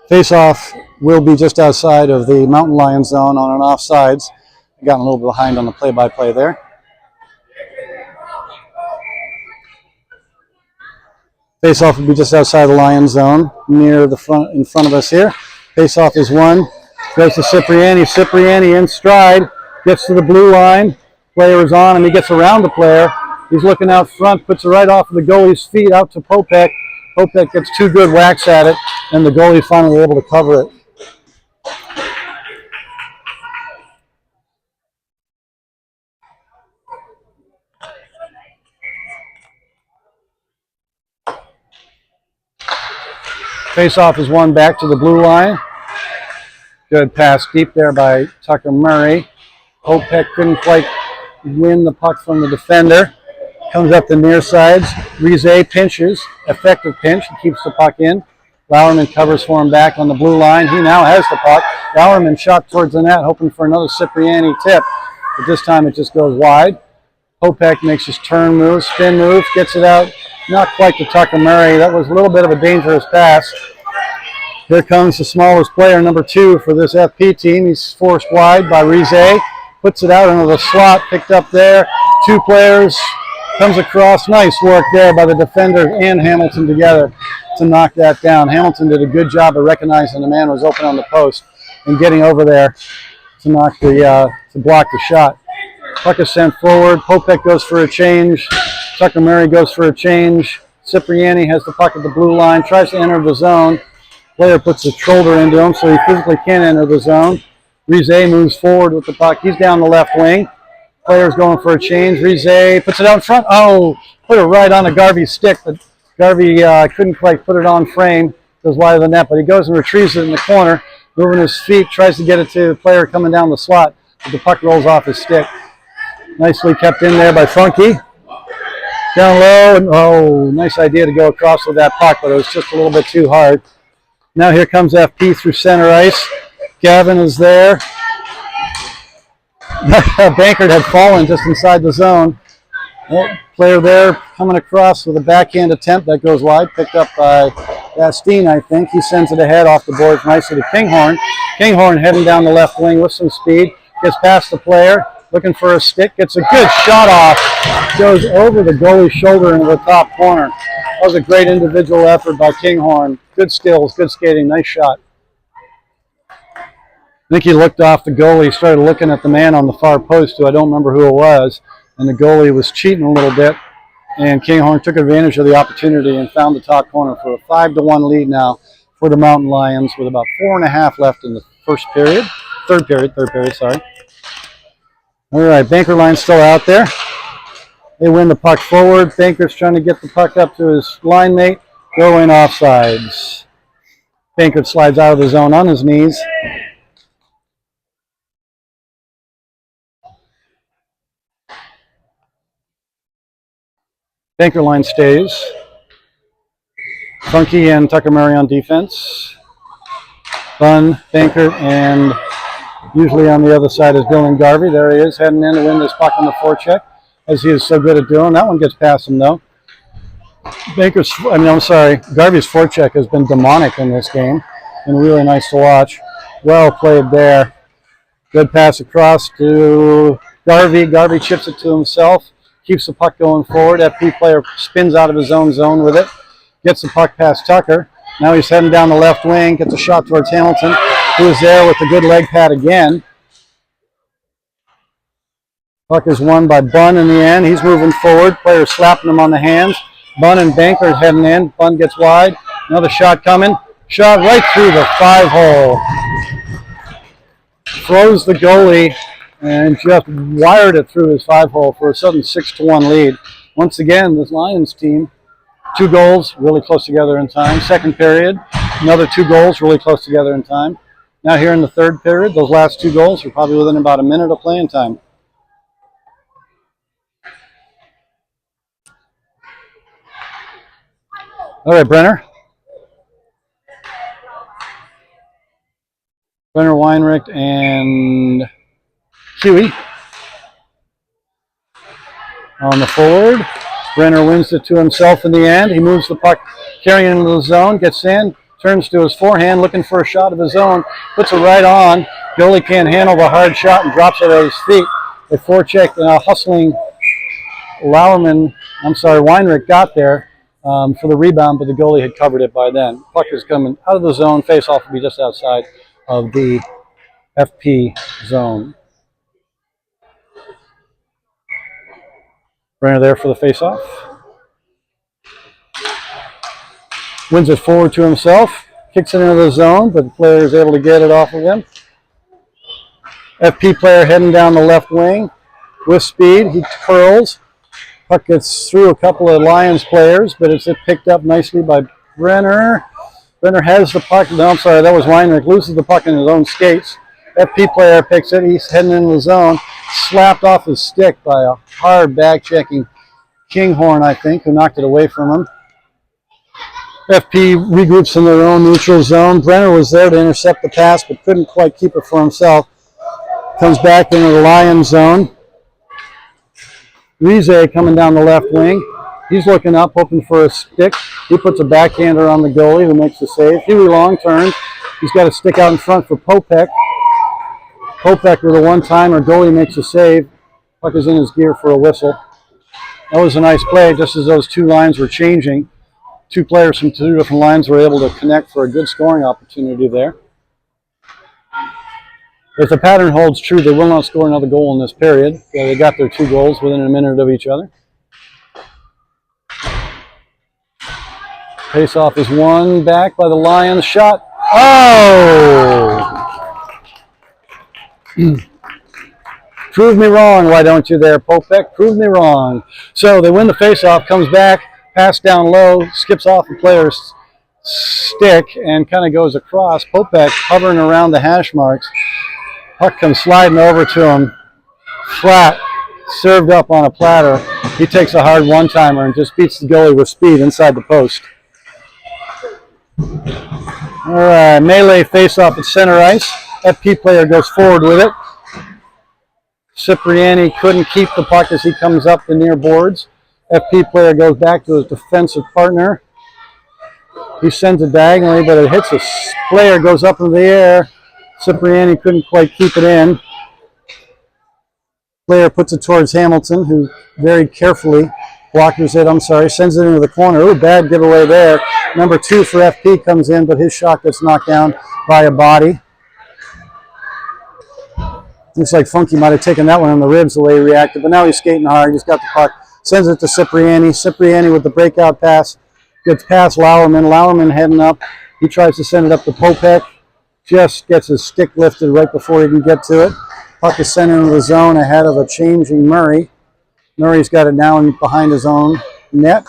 Face-off will be just outside of the Mountain Lions zone on an offsides. Gotten a little bit behind on the play-by-play there. Face-off will be just outside the Lions zone, near the front, in front of us here. Face-off is won. Goes to Cipriani. Cipriani in stride. Gets to the blue line. Player is on him. He gets around the player. He's looking out front. Puts it right off of the goalie's feet out to Popek. Popek gets 2 good whacks at it, and the goalie finally able to cover it. Face-off is won back to the blue line. Good pass deep there by Tucker Murray. Popek couldn't quite win the puck from the defender. Comes up the near sides. Rize pinches. Effective pinch. He keeps the puck in. Bowerman covers for him back on the blue line. He now has the puck. Bowerman shot towards the net, hoping for another Cipriani tip. But this time it just goes wide. Popek makes his turn move, spin move, gets it out. Not quite to Tucker Murray. That was a little bit of a dangerous pass. Here comes the smallest player, number 2 for this FP team. He's forced wide by Rize. Puts it out into the slot, picked up there. 2 players, comes across. Nice work there by the defender and Hamilton together to knock that down. Hamilton did a good job of recognizing the man was open on the post and getting over there to knock the to block the shot. Puck is sent forward. Popek goes for a change. Tucker Murray goes for a change. Cipriani has the puck at the blue line, tries to enter the zone. Player puts his shoulder into him, so he physically can't enter the zone. Rize moves forward with the puck. He's down the left wing. Player's going for a change. Rize puts it out in front. Oh, put it right on a Garvey stick, but Garvey couldn't quite put it on frame. Goes wide of the net, but he goes and retrieves it in the corner, moving his feet, tries to get it to the player coming down the slot, but the puck rolls off his stick. Nicely kept in there by Funky. Down low, and oh, nice idea to go across with that puck, but it was just a little bit too hard. Now here comes FP through center ice. Gavin is there. Bankert had fallen just inside the zone. Player there coming across with a backhand attempt that goes wide, picked up by Bastine, I think. He sends it ahead off the boards nicely to Kinghorn. Kinghorn heading down the left wing with some speed. Gets past the player, looking for a stick. Gets a good shot off. Goes over the goalie's shoulder into the top corner. That was a great individual effort by Kinghorn. Good skills, good skating, nice shot. I think he looked off the goalie, started looking at the man on the far post, who I don't remember who it was, and the goalie was cheating a little bit, and Kinghorn took advantage of the opportunity and found the top corner for a 5-1 lead now for the Mountain Lions with about 4.5 left in the third period, sorry. All right, Banker line's still out there. They win the puck forward. Banker's trying to get the puck up to his line mate. Going offsides. Banker slides out of the zone on his knees. Banker line stays. Funky and Tucker Murray on defense. Bunn, Banker, and usually on the other side is Dylan Garvey. There he is, heading in to win this puck on the forecheck, as he is so good at doing. That one gets past him, though. Garvey's forecheck has been demonic in this game. Been really nice to watch. Well played there. Good pass across to Garvey. Garvey chips it to himself. Keeps the puck going forward. FP player spins out of his own zone with it. Gets the puck past Tucker. Now he's heading down the left wing. Gets a shot towards Hamilton, who is there with a good leg pad again. Puck is won by Bunn in the end. He's moving forward. Player slapping him on the hands. Bunn and Banker heading in. Bunn gets wide. Another shot coming. Shot right through the 5-hole. Throws the goalie and just wired it through his 5-hole for a sudden 6-1 lead. Once again, this Lions team, 2 goals really close together in time. Second period, another 2 goals really close together in time. Now here in the third period, those last 2 goals are probably within about a minute of playing time. All right, Brenner. Brenner, Weinrich, and Huey on the forward. Brenner wins it to himself in the end. He moves the puck, carrying it into the zone, gets in, turns to his forehand, looking for a shot of his own, puts it right on. Goalie can't handle the hard shot and drops it at his feet. A forecheck, hustling Weinrich got there for the rebound, but the goalie had covered it by then. Puck is coming out of the zone. Face-off will be just outside of the FP zone. Brenner there for the face-off. Wins it forward to himself. Kicks it into the zone, but the player is able to get it off of him. FP player heading down the left wing with speed. He curls. Puck gets through a couple of Lions players, but it's picked up nicely by Brenner. Brenner has the puck. No, I'm sorry, that was Weinrich. Loses the puck in his own skates. FP player picks it. He's heading into the zone. Slapped off his stick by a hard back-checking Kinghorn, I think, who knocked it away from him. FP regroups in their own neutral zone. Brenner was there to intercept the pass, but couldn't quite keep it for himself. Comes back into the Lions zone. Rize coming down the left wing. He's looking up, hoping for a stick. He puts a backhander on the goalie, who makes the save. Huey long turns. He's got a stick out in front for Popek. Popek with a one-timer. Goalie makes a save. Puck is in his gear for a whistle. That was a nice play, just as those two lines were changing. Two players from two different lines were able to connect for a good scoring opportunity there. If the pattern holds true, they will not score another goal in this period. They got their 2 goals within a minute of each other. Face-off is won back by the Lions. Shot. Oh! Prove me wrong, why don't you there, Popek? Prove me wrong. So they win the face-off, comes back, pass down low, skips off the player's stick, and kind of goes across. Popek hovering around the hash marks. Puck comes sliding over to him, flat, served up on a platter. He takes a hard one-timer and just beats the goalie with speed inside the post. All right, melee face-off at center ice. FP player goes forward with it. Cipriani couldn't keep the puck as he comes up the near boards. FP player goes back to his defensive partner. He sends it diagonally, but it hits a player, goes up in the air. Cipriani couldn't quite keep it in. Player puts it towards Hamilton, who very carefully blockers it, sends it into the corner. Ooh, bad giveaway there. Number 2 for FP comes in, but his shot gets knocked down by a body. Looks like Funky might have taken that one in the ribs the way he reacted, but now he's skating hard. He's got the puck. Sends it to Cipriani. Cipriani with the breakout pass. Gets past Lauerman. Lauerman heading up. He tries to send it up to Popek. Just gets his stick lifted right before he can get to it. Puck is sent into the zone ahead of a changing Murray. Murray's got it down behind his own net.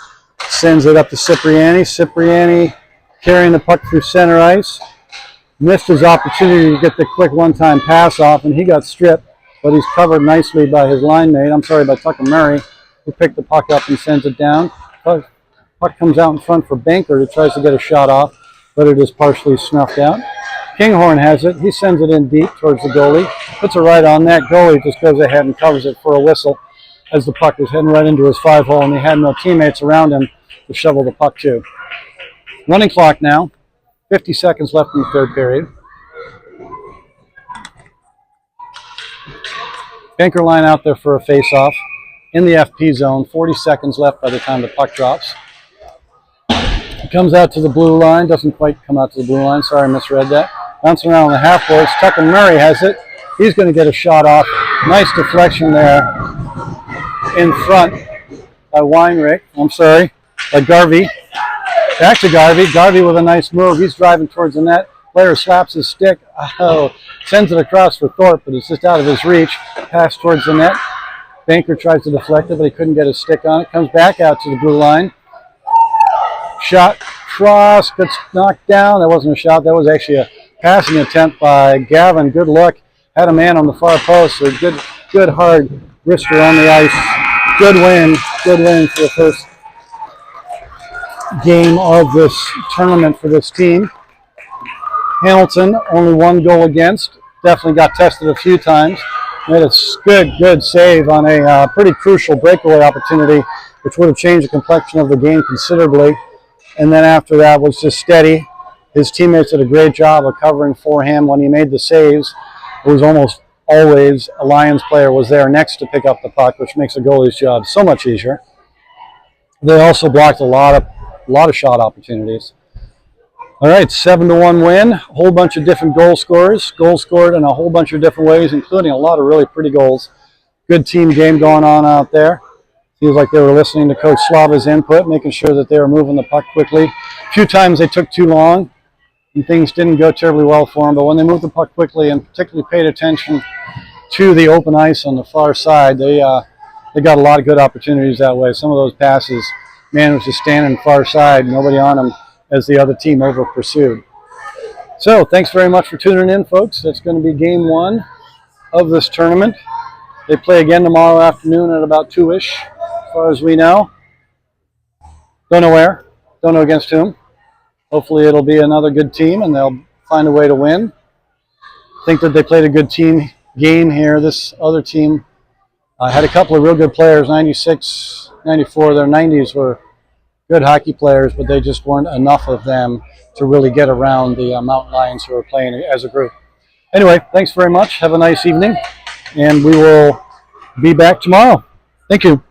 Sends it up to Cipriani. Cipriani carrying the puck through center ice. Missed his opportunity to get the quick one-time pass off, and he got stripped, but he's covered nicely by his line mate. By Tucker Murray, who picked the puck up and sends it down. Puck comes out in front for Banker, who tries to get a shot off, but it is partially snuffed out. Kinghorn has it. He sends it in deep towards the goalie. Puts it right on that. Goalie just goes ahead and covers it for a whistle as the puck was heading right into his 5-hole, and he had no teammates around him to shovel the puck to. Running clock now. 50 seconds left in the third period. Banker line out there for a face-off in the FP zone. 40 seconds left by the time the puck drops. He comes out to the blue line. Doesn't quite come out to the blue line. Sorry, I misread that. Bouncing around on the half boards. Tucker Murray has it. He's going to get a shot off. Nice deflection there in front by by Garvey. Back to Garvey. Garvey with a nice move. He's driving towards the net. Player slaps his stick. Oh, sends it across for Thorpe, but it's just out of his reach. Pass towards the net. Banker tries to deflect it, but he couldn't get his stick on it. Comes back out to the blue line. Shot cross, gets knocked down. That wasn't a shot. That was actually a passing attempt by Gavin. Good look. Had a man on the far post. So good hard wrister on the ice. Good win. Good win for the first game of this tournament for this team. Hamilton, only 1 goal against. Definitely got tested a few times. Made a good save on a pretty crucial breakaway opportunity, which would have changed the complexion of the game considerably. And then after that was just steady. His teammates did a great job of covering for him. When he made the saves, it was almost always a Lions player was there next to pick up the puck, which makes a goalie's job so much easier. They also blocked a lot of shot opportunities. All right, 7-1 win. A whole bunch of different goal scorers. Goals scored in a whole bunch of different ways, including a lot of really pretty goals. Good team game going on out there. Seems like they were listening to Coach Slava's input, making sure that they were moving the puck quickly. A few times they took too long, and things didn't go terribly well for them. But when they moved the puck quickly and particularly paid attention to the open ice on the far side, they got a lot of good opportunities that way. Some of those passes, man was just standing far side, nobody on him, as the other team over pursued. So thanks very much for tuning in, folks. That's going to be game 1 of this tournament. They play again tomorrow afternoon at about 2-ish, as far as we know. Don't know where, don't know against whom. Hopefully it'll be another good team and they'll find a way to win. Think that they played a good team game here. This other team had a couple of real good players, 96, 94. Their 90s were good hockey players, but they just weren't enough of them to really get around the Mountain Lions who are playing as a group. Anyway, thanks very much. Have a nice evening, and we will be back tomorrow. Thank you.